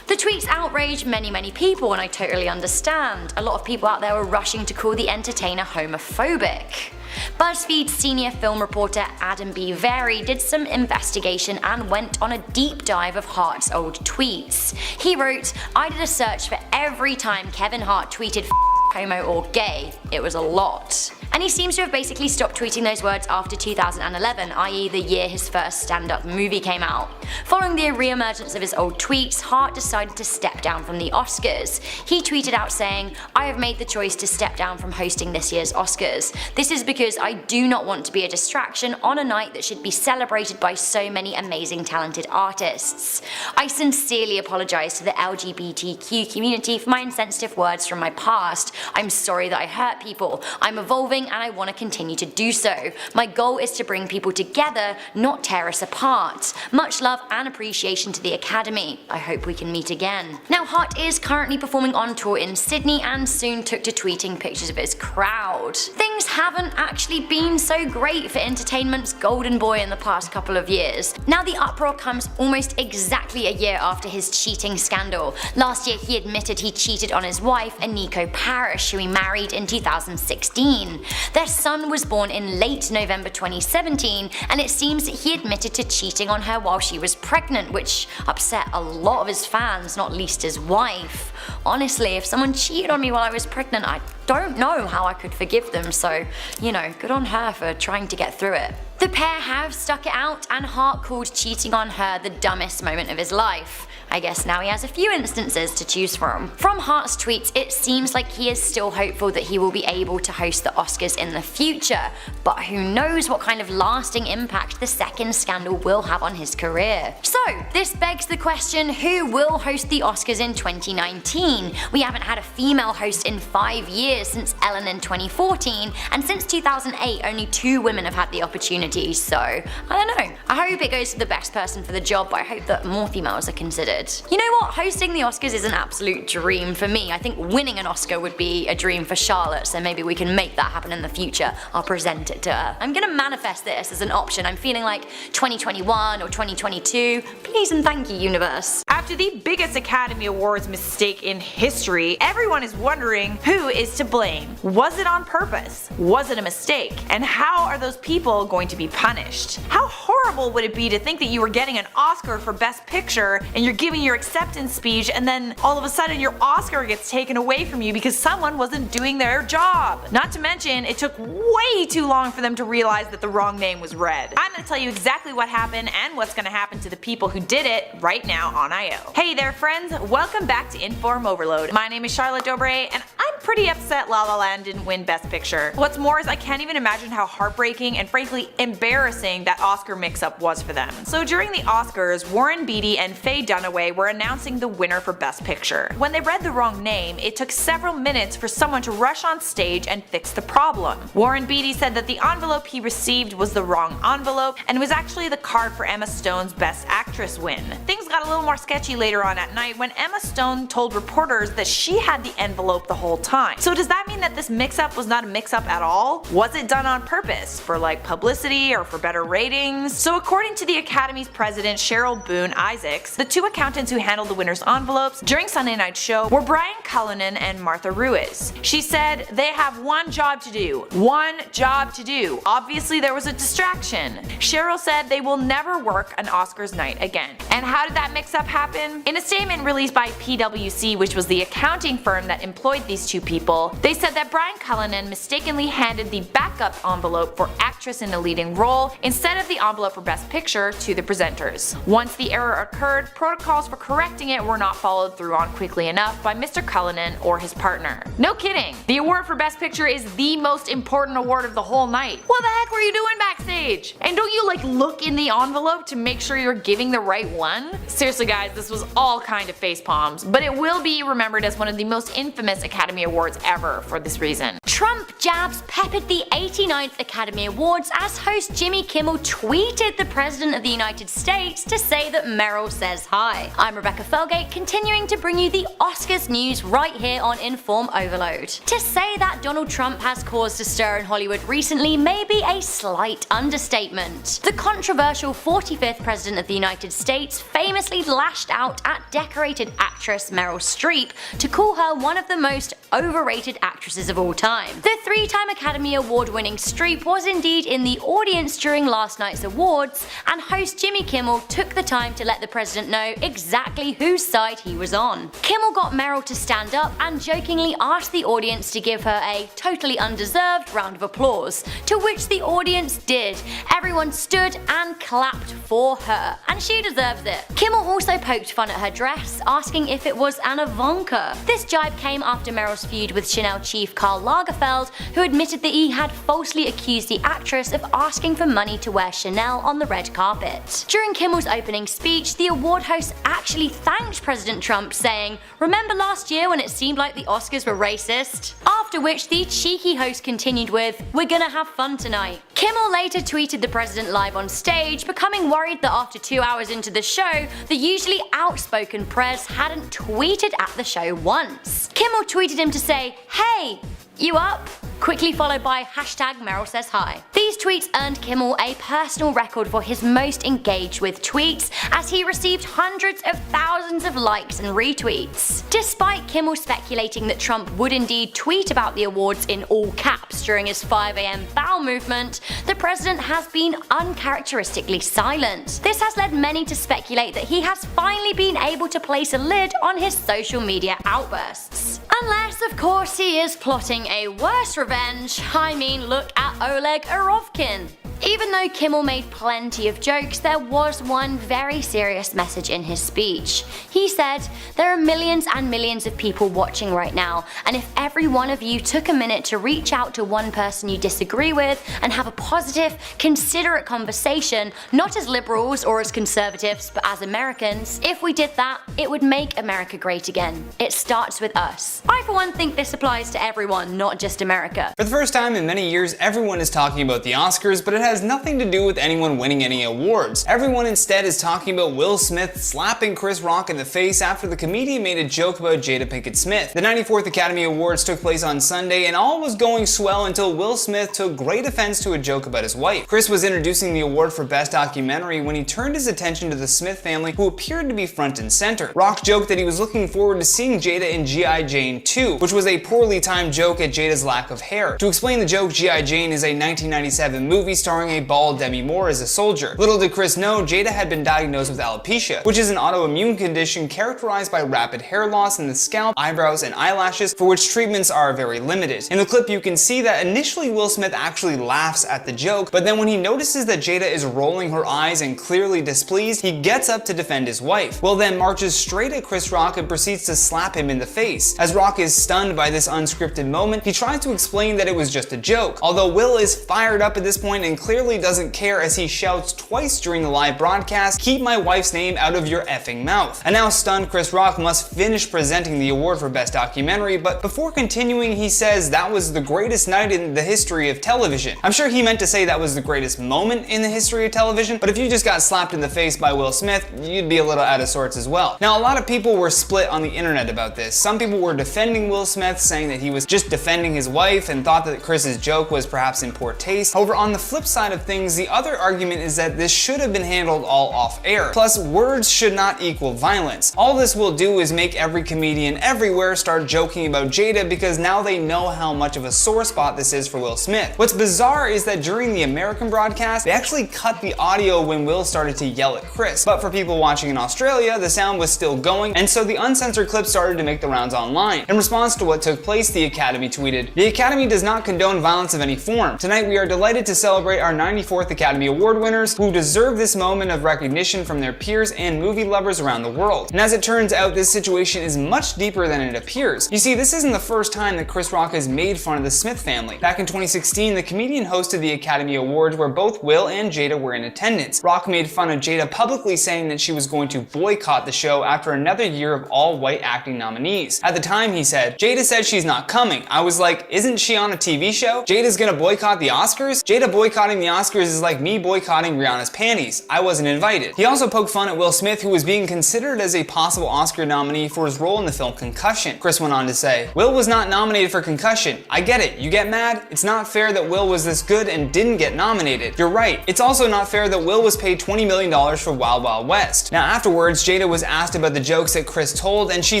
The tweets outraged many people, and I totally understand. A lot of people out there were rushing to call the entertainer homophobic. BuzzFeed's senior film reporter Adam B. Vary did some investigation and went on a deep dive of Hart's old tweets. He wrote, "I did a search for every time Kevin Hart tweeted homo or gay. It was a lot." And he seems to have basically stopped tweeting those words after 2011, i.e. the year his first stand-up movie came out. Following the re-emergence of his old tweets, Hart decided to step down from the Oscars. He tweeted out saying, "I have made the choice to step down from hosting this year's Oscars. This is because I do not want to be a distraction on a night that should be celebrated by so many amazing talented artists. I sincerely apologize to the LGBTQ community for my insensitive words from my past. I'm sorry that I hurt people. I'm evolving and I want to continue to do so. My goal is to bring people together, not tear us apart. Much love and appreciation to the Academy. I hope we can meet again." Now Hart is currently performing on tour in Sydney and soon took to tweeting pictures of his crowd. Things haven't actually been so great for entertainment's golden boy in the past couple of years. Now the uproar comes almost exactly a year after his cheating scandal. Last year he admitted he cheated on his wife, Aniko Parrish, who he married in 2016. Their son was born in late November 2017, and it seems that he admitted to cheating on her while she was pregnant, which upset a lot of his fans, not least his wife. Honestly, if someone cheated on me while I was pregnant, I don't know how I could forgive them, so, you know, good on her for trying to get through it. The pair have stuck it out, and Hart called cheating on her the dumbest moment of his life. I guess now he has a few instances to choose from. From Hart's tweets, it seems like he is still hopeful that he will be able to host the Oscars in the future, but who knows what kind of lasting impact the second scandal will have on his career. So, this begs the question, who will host the Oscars in 2019? We haven't had a female host in 5 years since Ellen in 2014, and since 2008 only 2 women have had the opportunity, so I don't know. I hope it goes to the best person for the job, but I hope that more females are considered. You know what? Hosting the Oscars is an absolute dream for me. I think winning an Oscar would be a dream for Charlotte, so maybe we can make that happen in the future. I'll present it to her. I'm gonna manifest this as an option. I'm feeling like 2021 or 2022. Please and thank you, universe. After the biggest Academy Awards mistake in history, everyone is wondering who is to blame. Was it on purpose? Was it a mistake? And how are those people going to be punished? How horrible would it be to think that you were getting an Oscar for Best Picture and you're giving your acceptance speech and then all of a sudden your Oscar gets taken away from you because someone wasn't doing their job? Not to mention, it took way too long for them to realize that the wrong name was read. I'm gonna tell you exactly what happened and what's gonna happen to the people who did it right now on I.O. Hey there friends, welcome back to Inform Overload. My name is Charlotte Dobre and I'm pretty upset La La Land didn't win Best Picture. What's more is I can't even imagine how heartbreaking and frankly embarrassing that Oscar mix-up was for them. So during the Oscars, Warren Beatty and Faye Dunaway were announcing the winner for Best Picture. When they read the wrong name, it took several minutes for someone to rush on stage and fix the problem. Warren Beatty said that the envelope he received was the wrong envelope and it was actually the card for Emma Stone's Best Actress win. Things got a little more sketchy later on at night when Emma Stone told reporters that she had the envelope the whole time. So does that mean that this mix-up was not a mix-up at all? Was it done on purpose? For like publicity or for better ratings? So according to the Academy's president Cheryl Boone Isaacs, the 2 accountants who handled the winner's envelopes during Sunday night's show were Brian Cullinan and Martha Ruiz. She said they have one job to do. One job to do. Obviously there was a distraction. Cheryl said they will never work an Oscars night again. And how did that mix-up happen? In a statement released by PwC, which was the accounting firm that employed these 2 people, they said that Brian Cullinan mistakenly handed the backup envelope for actress in a leading role instead of the envelope for Best Picture to the presenters. Once the error occurred, protocols for correcting it were not followed through on quickly enough by Mr. Cullinan or his partner. No kidding! The award for Best Picture is the most important award of the whole night. What the heck were you doing backstage? And don't you like look in the envelope to make sure you're giving the right one? Seriously guys, this was all kind of face palms, but it will be remembered as one of the most infamous Academy Awards ever for this reason. Trump jabs peppered the 89th Academy Awards as host Jimmy Kimmel tweeted the President of the United States to say that Meryl says hi. I'm Rebecca Felgate, continuing to bring you the Oscars news right here on Inform Overload. To say that Donald Trump has caused a stir in Hollywood recently may be a slight understatement. The controversial 45th President of the United States famously lashed out at decorated actress Meryl Streep to call her one of the most overrated actresses of all time. The 3-time Academy Award winning Streep was indeed in the audience during last night's awards, and host Jimmy Kimmel took the time to let the president know exactly whose side he was on. Kimmel got Meryl to stand up and jokingly asked the audience to give her a totally undeserved round of applause, to which the audience did. Everyone stood and clapped for her, and she deserves it. Kimmel also poked fun at her dress, asking if it was an Ivanka. This jibe came after Meryl's feud with Chanel chief Karl Lagerfeld, who admitted that he had falsely accused the actress of asking for money to wear Chanel on the red carpet. During Kimmel's opening speech, the award host actually thanked President Trump, saying, "Remember last year when it seemed like the Oscars were racist?" After which the cheeky host continued with, "We're gonna have fun tonight." Kimmel later tweeted the president live on stage, becoming worried that after 2 hours into the show, the usually outspoken Prez hadn't tweeted at the show once. Kimmel tweeted him to say, "Hey, you up?" quickly followed by hashtag Meryl says hi. These tweets earned Kimmel a personal record for his most engaged with tweets, as he received hundreds of thousands of likes and retweets. Despite Kimmel speculating that Trump would indeed tweet about the awards in all caps during his 5 AM bowel movement, the president has been uncharacteristically silent. This has led many to speculate that he has finally been able to place a lid on his social media outbursts. Unless, of course, he is plotting a worse revenge. I mean, look at Oleg Arovkin. Even though Kimmel made plenty of jokes, there was one very serious message in his speech. He said, "There are millions and millions of people watching right now, and if every one of you took a minute to reach out to one person you disagree with and have a positive, considerate conversation, not as liberals or as conservatives, but as Americans, if we did that, it would make America great again. It starts with us." I for one think this applies to everyone, not just America. For the first time in many years, everyone is talking about the Oscars, but it has nothing to do with anyone winning any awards. Everyone instead is talking about Will Smith slapping Chris Rock in the face after the comedian made a joke about Jada Pinkett Smith. The 94th Academy Awards took place on Sunday, and all was going swell until Will Smith took great offense to a joke about his wife. Chris was introducing the award for Best Documentary when he turned his attention to the Smith family, who appeared to be front and center. Rock joked that he was looking forward to seeing Jada in G.I. Jane 2, which was a poorly timed joke at Jada's lack of hair. To explain the joke, G.I. Jane is a 1997 movie starring a bald Demi Moore as a soldier. Little did Chris know, Jada had been diagnosed with alopecia, which is an autoimmune condition characterized by rapid hair loss in the scalp, eyebrows, and eyelashes, for which treatments are very limited. In the clip, you can see that initially Will Smith actually laughs at the joke, but then when he notices that Jada is rolling her eyes and clearly displeased, he gets up to defend his wife. Will then marches straight at Chris Rock and proceeds to slap him in the face. As Rock is stunned by this unscripted moment, he tries to explain that it was just a joke, although Will is fired up at this point and clearly doesn't care as he shouts twice during the live broadcast, "Keep my wife's name out of your effing mouth." A now stunned Chris Rock must finish presenting the award for Best Documentary, but before continuing he says that was the greatest night in the history of television. I'm sure he meant to say that was the greatest moment in the history of television, but if you just got slapped in the face by Will Smith, you'd be a little out of sorts as well. Now, a lot of people were split on the internet about this. Some people were defending Will Smith, saying that he was just defending his wife and thought that Chris's joke was perhaps in poor taste. However, on the flip side of things, the other argument is that this should have been handled all off air. Plus, words should not equal violence. All this will do is make every comedian everywhere start joking about Jada because now they know how much of a sore spot this is for Will Smith. What's bizarre is that during the American broadcast, they actually cut the audio when Will started to yell at Chris. But for people watching in Australia, the sound was still going, and so the uncensored clip started to make the rounds online. In response to what took place, the Academy tweeted, "The Academy does not condone violence of any form. Tonight we are delighted to celebrate our 94th Academy Award winners who deserve this moment of recognition from their peers and movie lovers around the world." And as it turns out, this situation is much deeper than it appears. You see, this isn't the first time that Chris Rock has made fun of the Smith family. Back in 2016, the comedian hosted the Academy Awards where both Will and Jada were in attendance. Rock made fun of Jada publicly, saying that she was going to boycott the show after another year of all-white acting nominees. At the time, he said, "Jada said she's not coming. I was like, isn't she on a TV show? Jada's gonna boycott the Oscars? Jada boycotting the Oscars is like me boycotting Rihanna's panties. I wasn't invited." He also poked fun at Will Smith, who was being considered as a possible Oscar nominee for his role in the film Concussion. Chris went on to say, "Will was not nominated for Concussion. I get it. You get mad? It's not fair that Will was this good and didn't get nominated. You're right. It's also not fair that Will was paid $20 million for Wild Wild West." Now afterwards, Jada was asked about the jokes that Chris told, and she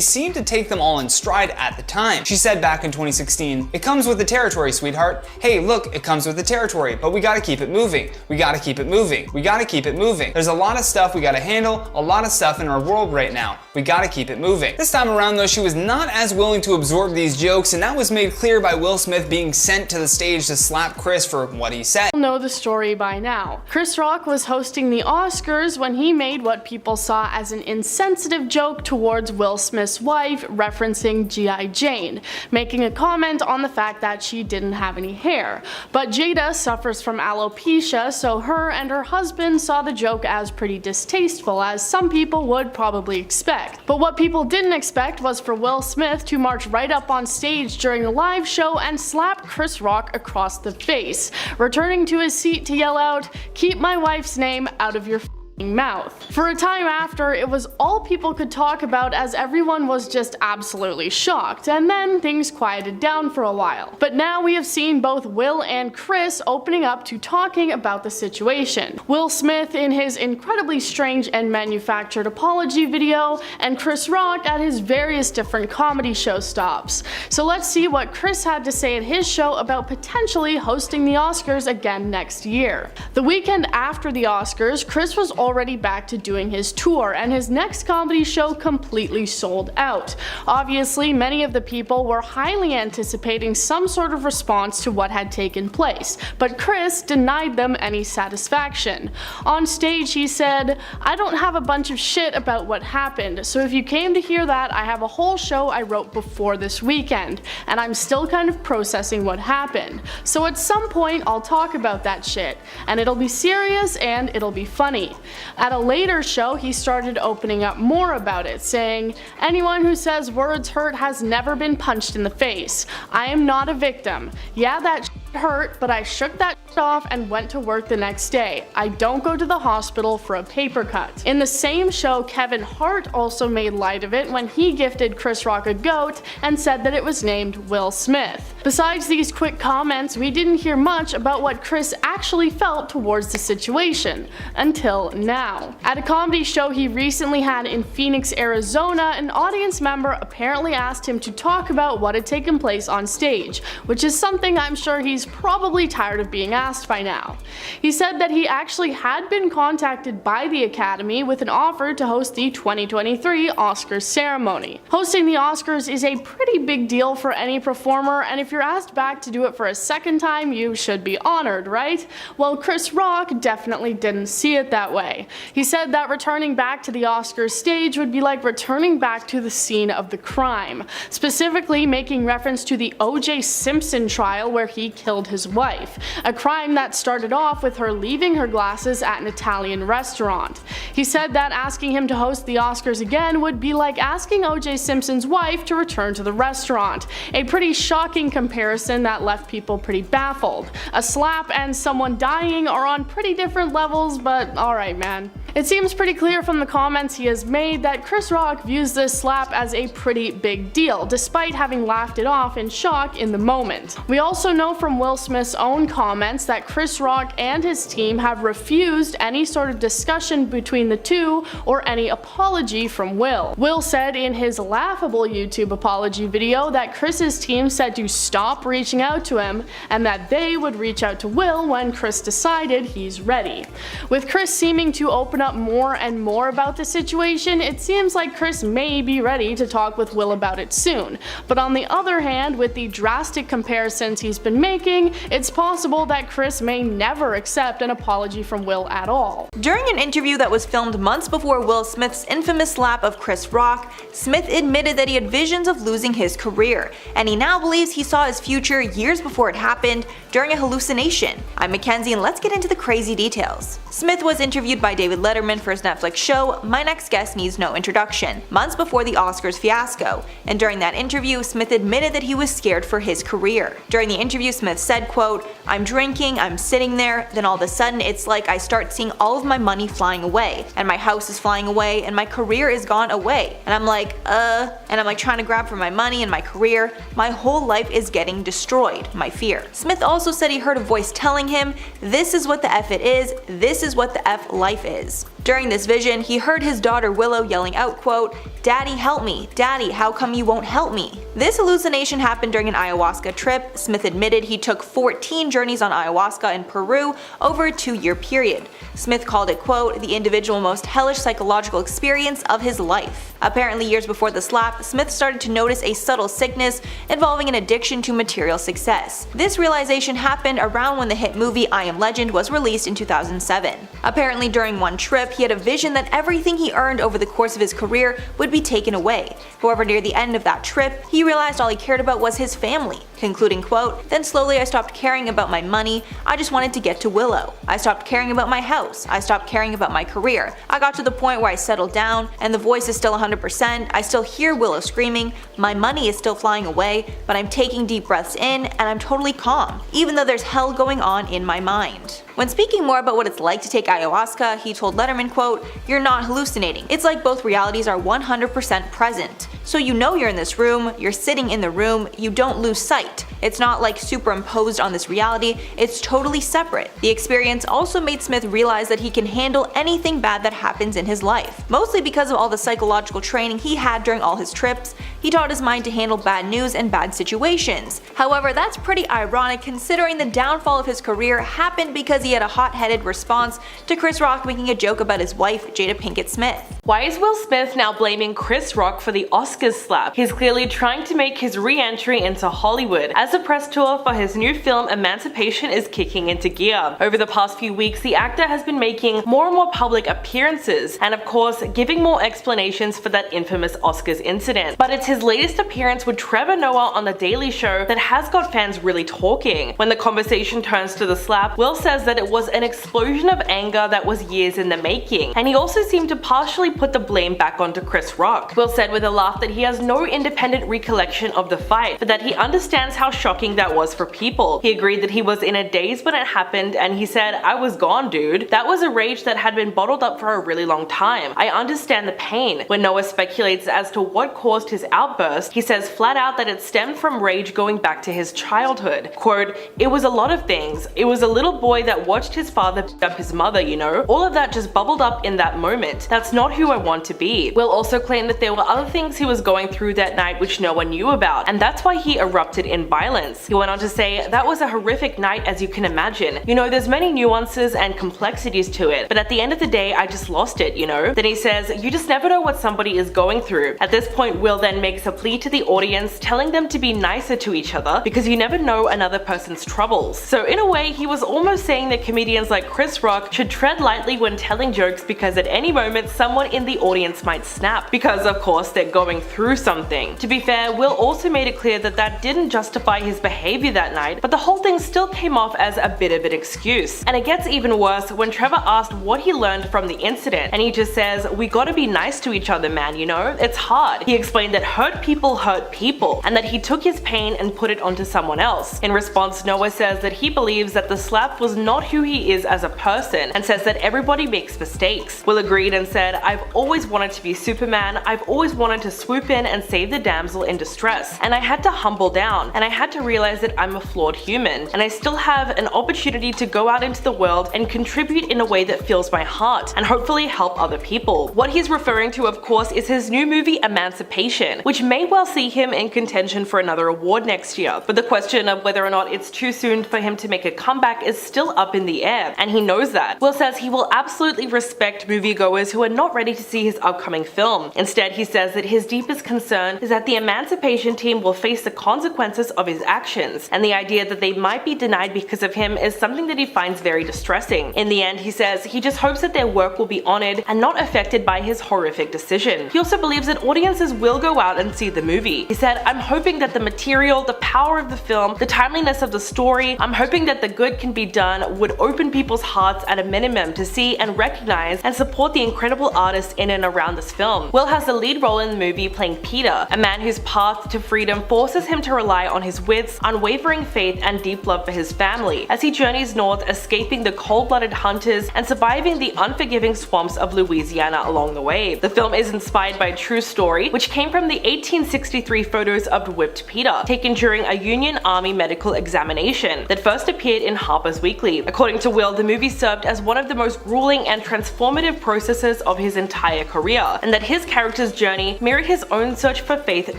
seemed to take them all in stride at the time. She said back in 2016, "It comes with the territory, sweetheart. Hey, look, it comes with the territory, but we gotta keep it moving. We gotta keep it moving. We gotta keep it moving. There's a lot of stuff we gotta handle, a lot of stuff in our world right now. We gotta keep it moving." This time around though, she was not as willing to absorb these jokes, and that was made clear by Will Smith being sent to the stage to slap Chris for what he said. You know the story by now. Chris Rock was hosting the Oscars when he made what people saw as an insensitive joke towards Will Smith's wife, referencing G.I. Jane, making a comment on the fact that she didn't have any hair. But Jada suffers from alopecia, so her and her husband saw the joke as pretty distasteful, as some people would probably expect. But what people didn't expect was for Will Smith to march right up on stage during the live show and slap Chris Rock across the face, returning to his seat to yell out, "Keep my wife's name out of your mouth." For a time after, it was all people could talk about as everyone was just absolutely shocked, and then things quieted down for a while. But now we have seen both Will and Chris opening up to talking about the situation. Will Smith in his incredibly strange and manufactured apology video, and Chris Rock at his various different comedy show stops. So let's see what Chris had to say at his show about potentially hosting the Oscars again next year. The weekend after the Oscars, Chris was already back to doing his tour, and his next comedy show completely sold out. Obviously, many of the people were highly anticipating some sort of response to what had taken place, but Chris denied them any satisfaction. On stage, he said, "I don't have a bunch of shit about what happened, so if you came to hear that, I have a whole show I wrote before this weekend, and I'm still kind of processing what happened. So at some point, I'll talk about that shit, and it'll be serious and it'll be funny." At a later show, he started opening up more about it, saying, "Anyone who says words hurt has never been punched in the face. I am not a victim. Yeah, that shit hurt, but I shook that shit off and went to work the next day. I don't go to the hospital for a paper cut." In the same show, Kevin Hart also made light of it when he gifted Chris Rock a goat and said that it was named Will Smith. Besides these quick comments, we didn't hear much about what Chris actually felt towards the situation, until now. At a comedy show he recently had in Phoenix, Arizona, an audience member apparently asked him to talk about what had taken place on stage, which is something I'm sure he's probably tired of being asked by now. He said that he actually had been contacted by the Academy with an offer to host the 2023 Oscars ceremony. Hosting the Oscars is a pretty big deal for any performer, and if you're asked back to do it for a second time, you should be honored, right? Well, Chris Rock definitely didn't see it that way. He said that returning back to the Oscars stage would be like returning back to the scene of the crime, specifically making reference to the O.J. Simpson trial where he killed his wife, a crime that started off with her leaving her glasses at an Italian restaurant. He said that asking him to host the Oscars again would be like asking O.J. Simpson's wife to return to the restaurant, a pretty shocking comparison that left people pretty baffled. A slap and someone dying are on pretty different levels, but alright man. It seems pretty clear from the comments he has made that Chris Rock views this slap as a pretty big deal, despite having laughed it off in shock in the moment. We also know from Will Smith's own comments that Chris Rock and his team have refused any sort of discussion between the two or any apology from Will. Will said in his laughable YouTube apology video that Chris's team said to stop reaching out to him and that they would reach out to Will when Chris decided he's ready. With Chris seeming to open up more and more about the situation, it seems like Chris may be ready to talk with Will about it soon. But on the other hand, with the drastic comparisons he's been making, it's possible that Chris may never accept an apology from Will at all. During an interview that was filmed months before Will Smith's infamous slap of Chris Rock, Smith admitted that he had visions of losing his career, and he now believes he saw his future years before it happened during a hallucination. I'm Mackenzie and let's get into the crazy details. Smith was interviewed by David Letterman for his Netflix show My Next Guest Needs No Introduction, months before the Oscars fiasco, and during that interview, Smith admitted that he was scared for his career. During the interview, Smith said, quote, "I'm drinking, I'm sitting there, then all of a sudden it's like I start seeing all of my money flying away, and my house is flying away, and my career is gone away, and I'm like, and I'm like trying to grab for my money and my career. My whole life is getting destroyed, my fear." Smith also said he heard a voice telling him, "This is what the F it is, this is what the F life is." During this vision, he heard his daughter Willow yelling out, quote, "Daddy, help me. Daddy, how come you won't help me?" This hallucination happened during an ayahuasca trip. Smith admitted he took 14 journeys on ayahuasca in Peru over a 2-year period. Smith called it, quote, "the individual most hellish psychological experience of his life." Apparently years before the slap, Smith started to notice a subtle sickness involving an addiction to material success. This realization happened around when the hit movie I Am Legend was released in 2007. Apparently during one trip, he had a vision that everything he earned over the course of his career would be taken away. However, near the end of that trip, he realized all he cared about was his family, concluding, quote, "Then slowly I stopped caring about my money, I just wanted to get to Willow. I stopped caring about my house, I stopped caring about my career. I got to the point where I settled down, and the voice is still 100%, I still hear Willow screaming, my money is still flying away, but I'm taking deep breaths in, and I'm totally calm, even though there's hell going on in my mind." When speaking more about what it's like to take ayahuasca, he told Letterman, quote, "You're not hallucinating. It's like both realities are 100% present. So you know you're in this room, you're sitting in the room, you don't lose sight. light. It's not like superimposed on this reality, it's totally separate. The experience also made Smith realize that he can handle anything bad that happens in his life. Mostly because of all the psychological training he had during all his trips, he taught his mind to handle bad news and bad situations. However, that's pretty ironic considering the downfall of his career happened because he had a hot-headed response to Chris Rock making a joke about his wife, Jada Pinkett Smith. Why is Will Smith now blaming Chris Rock for the Oscars slap? He's clearly trying to make his re-entry into Hollywood, as the press tour for his new film Emancipation is kicking into gear. Over the past few weeks, the actor has been making more and more public appearances, and of course, giving more explanations for that infamous Oscars incident. But it's his latest appearance with Trevor Noah on The Daily Show that has got fans really talking. When the conversation turns to the slap, Will says that it was an explosion of anger that was years in the making, and he also seemed to partially put the blame back onto Chris Rock. Will said with a laugh that he has no independent recollection of the fight, but that he understands how shocking that was for people. He agreed that he was in a daze when it happened, and he said, "I was gone, dude. That was a rage that had been bottled up for a really long time. I understand the pain." When Noah speculates as to what caused his outburst, he says flat out that it stemmed from rage going back to his childhood. Quote, "It was a lot of things. It was a little boy that watched his father beat up his mother, you know? All of that just bubbled up in that moment. That's not who I want to be." Will also claimed that there were other things he was going through that night which no one knew about, and that's why he erupted in violence. He went on to say, "That was a horrific night, as you can imagine. You know, there's many nuances and complexities to it, but at the end of the day, I just lost it, you know?" Then he says, "You just never know what somebody is going through." At this point, Will then makes a plea to the audience, telling them to be nicer to each other because you never know another person's troubles. So in a way, he was almost saying that comedians like Chris Rock should tread lightly when telling jokes because at any moment someone in the audience might snap, because of course they're going through something. To be fair, Will also made it clear that that didn't justify his behavior that night, but the whole thing still came off as a bit of an excuse. And it gets even worse when Trevor asked what he learned from the incident, and he just says, "We gotta be nice to each other, man, you know? It's hard." He explained that hurt people, and that he took his pain and put it onto someone else. In response, Noah says that he believes that the slap was not who he is as a person, and says that everybody makes mistakes. Will agreed and said, "I've always wanted to be Superman. I've always wanted to swoop in and save the damsel in distress, and I had to humble down, and I had to realize that I'm a flawed human, and I still have an opportunity to go out into the world and contribute in a way that fills my heart, and hopefully help other people." What he's referring to, of course, is his new movie Emancipation, which may well see him in contention for another award next year, but the question of whether or not it's too soon for him to make a comeback is still up in the air, and he knows that. Will says he will absolutely respect moviegoers who are not ready to see his upcoming film. Instead, he says that his deepest concern is that the Emancipation team will face the consequences of his actions, and the idea that they might be denied because of him is something that he finds very distressing. In the end, he says he just hopes that their work will be honored and not affected by his horrific decision. He also believes that audiences will go out and see the movie. He said, "I'm hoping that the material, the power of the film, the timeliness of the story, I'm hoping that the good can be done would open people's hearts at a minimum to see and recognize and support the incredible artists in and around this film." Will has the lead role in the movie playing Peter, a man whose path to freedom forces him to rely on his wits, unwavering faith, and deep love for his family as he journeys north, escaping the cold-blooded hunters and surviving the unforgiving swamps of Louisiana along the way. The film is inspired by a true story, which came from the 1863 photos of whipped Peter, taken during a Union Army medical examination that first appeared in Harper's Weekly. According to Will, the movie served as one of the most grueling and transformative processes of his entire career, and that his character's journey mirrored his own search for faith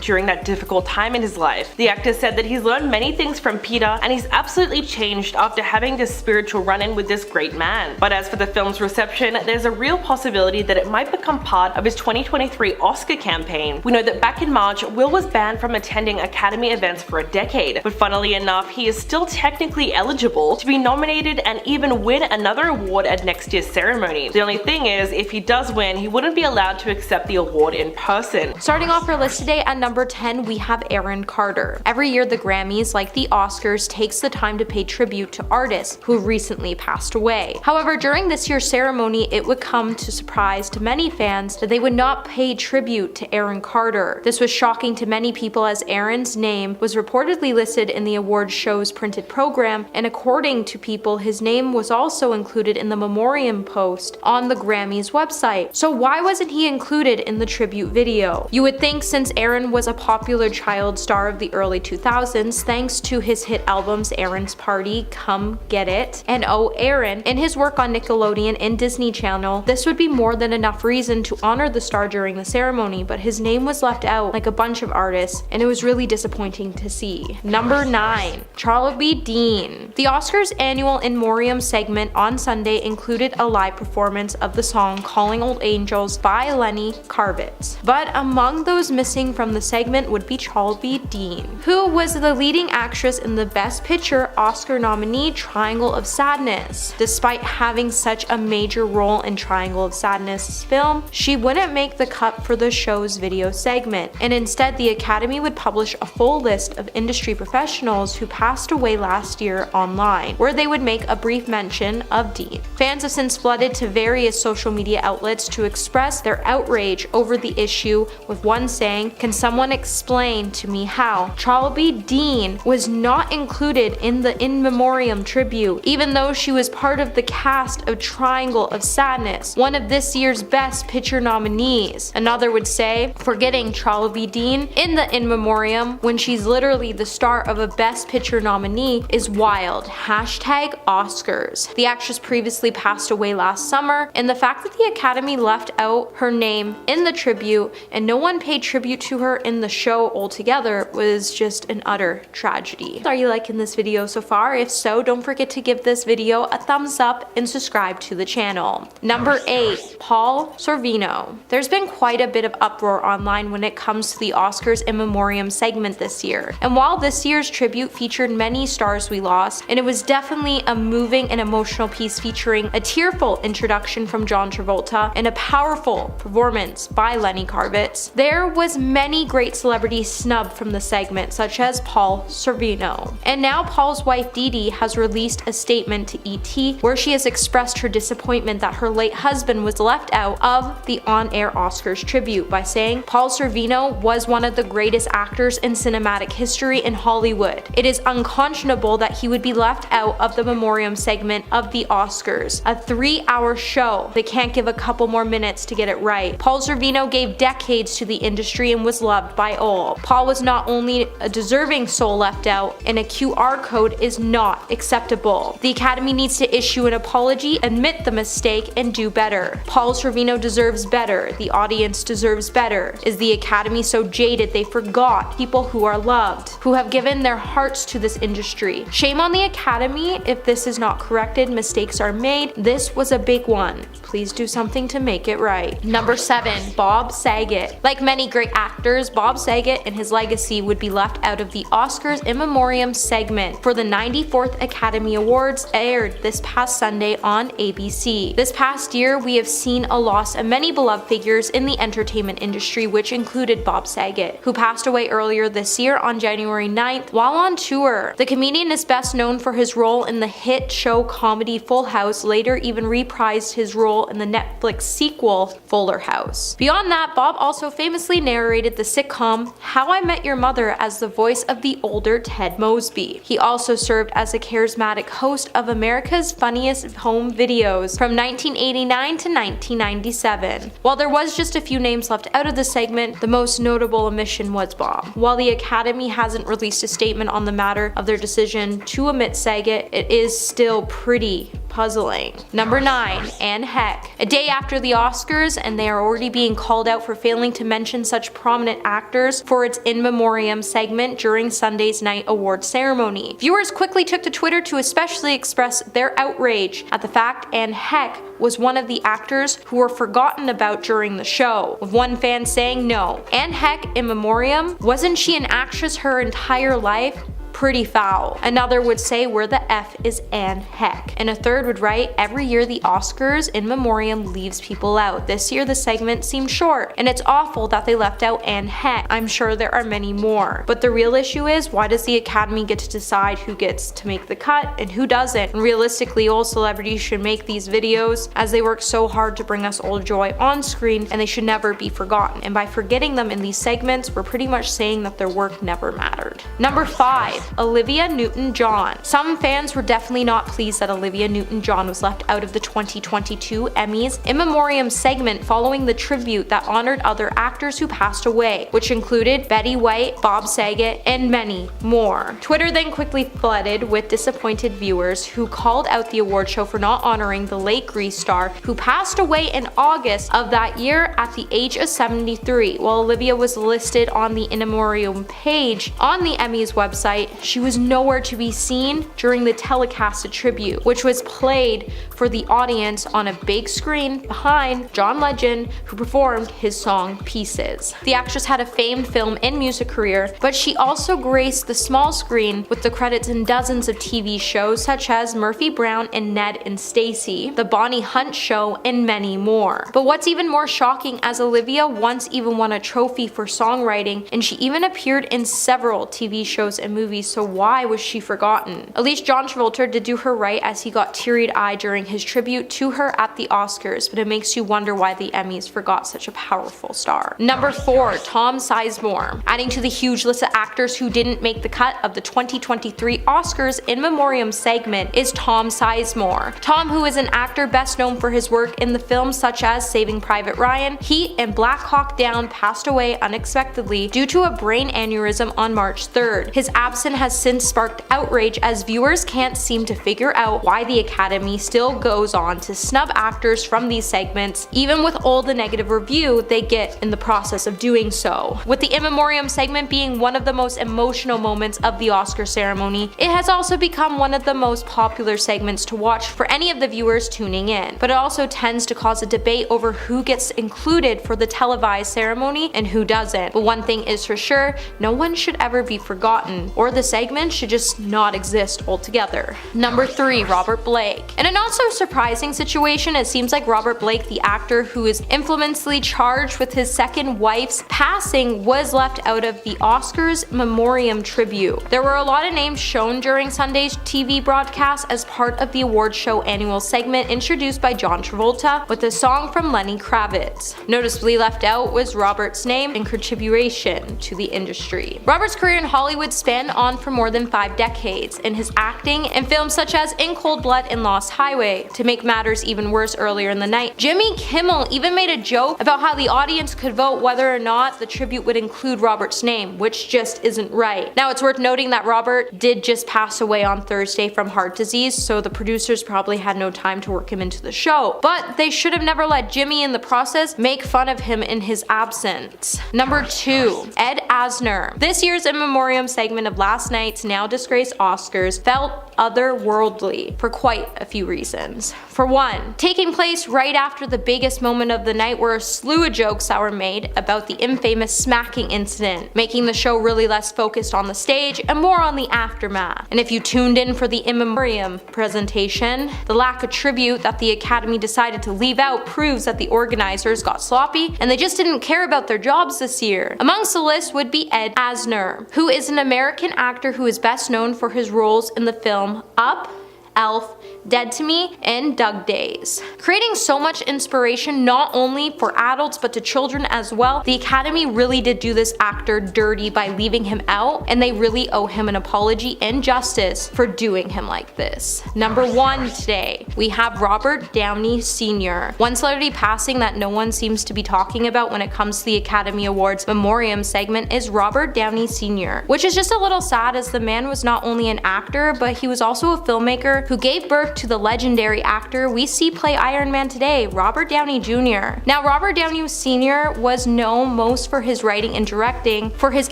during that difficult time in his life. The actor said that he's learned many things from Peter, and he's absolutely changed after having this spiritual run-in with this great man. But as for the film's reception, there's a real possibility that it might become part of his 2023 Oscar campaign. We know that back in March, Will was banned from attending Academy events for a decade, but funnily enough, he is still technically eligible to be nominated and even win another award at next year's ceremony. The only thing is, if he does win, he wouldn't be allowed to accept the award in person. Starting off our list today at number 10, we have Aaron Carter. Every year, the Grammys, like the Oscars, takes the time to pay tribute to artists who recently passed away. However, during this year's ceremony, it would come to surprise to many fans that they would not pay tribute to Aaron Carter. This was shocking to many people as Aaron's name was reportedly listed in the award show's printed program, and according to people, his name was also included in the Memoriam post on the Grammys website. So why wasn't he included in the tribute video? You would think, since Aaron was a popular child star of the early 2000s, 2000s thanks to his hit albums Aaron's Party, Come Get It, and Oh Aaron, and his work on Nickelodeon and Disney Channel. This would be more than enough reason to honor the star during the ceremony, but his name was left out like a bunch of artists, and it was really disappointing to see. Number 9. Charlie Dean. The Oscars annual In Memoriam segment on Sunday included a live performance of the song Calling Old Angels by Lenny Kravitz. But among those missing from the segment would be Charlie Dean, who was the leading actress in the Best Picture Oscar nominee Triangle of Sadness. Despite having such a major role in Triangle of Sadness film, she wouldn't make the cut for the show's video segment, and instead the Academy would publish a full list of industry professionals who passed away last year online, where they would make a brief mention of Dean. Fans have since flooded to various social media outlets to express their outrage over the issue, with one saying, "Can someone explain to me how Charlie Dean was not included in the In Memoriam tribute, even though she was part of the cast of Triangle of Sadness, one of this year's Best Picture nominees?" Another would say, "Forgetting Charlie Dean in the In Memoriam when she's literally the star of a Best Picture nominee is wild. Hashtag Oscars." The actress previously passed away last summer, and the fact that the Academy left out her name in the tribute and no one paid tribute to her in the show altogether was just an utter tragedy. Are you liking this video so far? If so, don't forget to give this video a thumbs up and subscribe to the channel. Number 8. Paul Sorvino. There's been quite a bit of uproar online when it comes to the Oscars In Memoriam segment this year, and while this year's tribute featured many stars we lost, and it was definitely a moving and emotional piece featuring a tearful introduction from John Travolta and a powerful performance by Lenny Kravitz, there was many great celebrities snubbed from the segment, such as Paul Sorvino. And now Paul's wife Dee Dee has released a statement to ET where she has expressed her disappointment that her late husband was left out of the on-air Oscars tribute by saying, "Paul Sorvino was one of the greatest actors in cinematic history in Hollywood. It is unconscionable that he would be left out of the Memoriam segment of the Oscars, a 3-hour show. They can't give a couple more minutes to get it right." Paul Sorvino gave decades to the industry and was loved by all. Paul was not only a deserving soul left out, and a QR code is not acceptable. The Academy needs to issue an apology, admit the mistake, and do better. Paul Sorvino deserves better. The audience deserves better. Is the Academy so jaded they forgot people who are loved, who have given their hearts to this industry? Shame on the Academy if this is not corrected. Mistakes are made. This was a big one. Please do something to make it right. Number 7. Bob Saget. Like many great actors, Bob Saget and his legacy would be left out of the Oscars In Memoriam segment for the 94th Academy Awards aired this past Sunday on ABC. This past year, we have seen a loss of many beloved figures in the entertainment industry, which included Bob Saget, who passed away earlier this year on January 9th while on tour. The comedian is best known for his role in the hit show comedy Full House, later even reprised his role in the Netflix sequel Fuller House. Beyond that, Bob also famously narrated the sitcom How I Met Your Mother as the voice of the older Ted Mosby. He also served as a charismatic host of America's Funniest Home Videos from 1989 to 1997. While there was just a few names left out of the segment, the most notable omission was Bob. While the Academy hasn't released a statement on the matter of their decision to omit Saget, it is still pretty puzzling. Number 9. Anne Heck. A day after the Oscars, and they are already being called out for failing to mention such prominent actors for its In Memoriam segment during Sunday's night award ceremony. Viewers quickly took to Twitter to especially express their outrage at the fact Anne Heck was one of the actors who were forgotten about during the show, with one fan saying, "No, Anne Heck In Memoriam? Wasn't she an actress her entire life? Pretty foul." Another would say, "Where the F is Anne Heck?" And a third would write, "Every year the Oscars In Memoriam leaves people out. This year the segment seemed short, and it's awful that they left out Anne Heck. I'm sure there are many more." But the real issue is, why does the Academy get to decide who gets to make the cut and who doesn't? And realistically, all celebrities should make these videos, as they work so hard to bring us all joy on screen, and they should never be forgotten. And by forgetting them in these segments, we're pretty much saying that their work never mattered. Number 5. Olivia Newton-John. Some fans were definitely not pleased that Olivia Newton-John was left out of the 2022 Emmys In Memoriam segment following the tribute that honored other actors who passed away, which included Betty White, Bob Saget, and many more. Twitter then quickly flooded with disappointed viewers who called out the award show for not honoring the late Grease star who passed away in August of that year at the age of 73. While Olivia was listed on the In Memoriam page on the Emmys website, she was nowhere to be seen during the telecasted tribute, which was played for the audience on a big screen behind John Legend, who performed his song Pieces. The actress had a famed film and music career, but she also graced the small screen with the credits in dozens of TV shows such as Murphy Brown and Ned and Stacy, The Bonnie Hunt Show, and many more. But what's even more shocking, as Olivia once even won a trophy for songwriting, and she even appeared in several TV shows and movies, so why was she forgotten? At least John Travolta did do her right, as he got teary-eyed during his tribute to her at the Oscars, but it makes you wonder why the Emmys forgot such a powerful star. Number 4, Tom Sizemore. Adding to the huge list of actors who didn't make the cut of the 2023 Oscars In Memoriam segment is Tom Sizemore. Tom, who is an actor best known for his work in the films such as Saving Private Ryan, Heat, and Black Hawk Down, passed away unexpectedly due to a brain aneurysm on March 3rd. His absence has since sparked outrage, as viewers can't seem to figure out why the Academy still goes on to snub actors from these segments, even with all the negative review they get in the process of doing so. With the In Memoriam segment being one of the most emotional moments of the Oscar ceremony, it has also become one of the most popular segments to watch for any of the viewers tuning in, but it also tends to cause a debate over who gets included for the televised ceremony and who doesn't. But one thing is for sure, no one should ever be forgotten, or the segment should just not exist altogether. Number 3, Robert Blake. In a not so surprising situation, it seems like Robert Blake, the actor who is infamously charged with his second wife's passing, was left out of the Oscars Memoriam tribute. There were a lot of names shown during Sunday's TV broadcast as part of the award show annual segment introduced by John Travolta with a song from Lenny Kravitz. Noticeably left out was Robert's name and contribution to the industry. Robert's career in Hollywood spanned on for more than 5 decades, and his acting in films such as In Cold Blood and Lost Highway. To make matters even worse, earlier in the night, Jimmy Kimmel even made a joke about how the audience could vote whether or not the tribute would include Robert's name, which just isn't right. Now, it's worth noting that Robert did just pass away on Thursday from heart disease, so the producers probably had no time to work him into the show, but they should have never let Jimmy in the process make fun of him in his absence. Number 2, Ed Asner. This year's In Memoriam segment of last night's now disgraced Oscars felt otherworldly for quite a few reasons. For one, taking place right after the biggest moment of the night were a slew of jokes that were made about the infamous smacking incident, making the show really less focused on the stage and more on the aftermath. And if you tuned in for the In Memoriam presentation, the lack of tribute that the Academy decided to leave out proves that the organizers got sloppy and they just didn't care about their jobs this year. Amongst the list would be Ed Asner, who is an American actor who is best known for his roles in the film Up, Elf, Dead to Me, and Doug Days. Creating so much inspiration not only for adults but to children as well, the Academy really did do this actor dirty by leaving him out, and they really owe him an apology and justice for doing him like this. Number 1 today, we have Robert Downey Sr. One celebrity passing that no one seems to be talking about when it comes to the Academy Awards Memoriam segment is Robert Downey Sr., which is just a little sad, as the man was not only an actor, but he was also a filmmaker who gave birth to the legendary actor we see play Iron Man today, Robert Downey Jr. Now, Robert Downey Sr. was known most for his writing and directing for his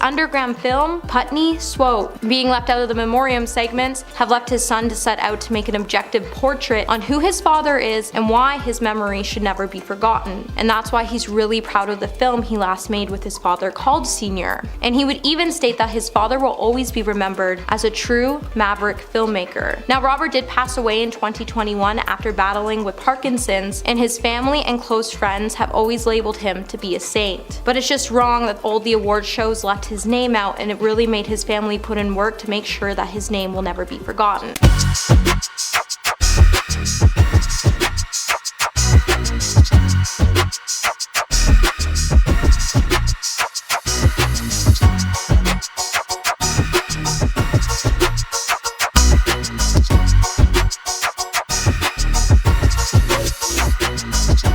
underground film Putney Swope. Being left out of the Memoriam segments have left his son to set out to make an objective portrait on who his father is and why his memory should never be forgotten. And that's why he's really proud of the film he last made with his father called Senior. And he would even state that his father will always be remembered as a true maverick filmmaker. Now, Robert did pass away in 2021 after battling with Parkinson's, and his family and close friends have always labeled him to be a saint. But it's just wrong that all the award shows left his name out, and it really made his family put in work to make sure that his name will never be forgotten.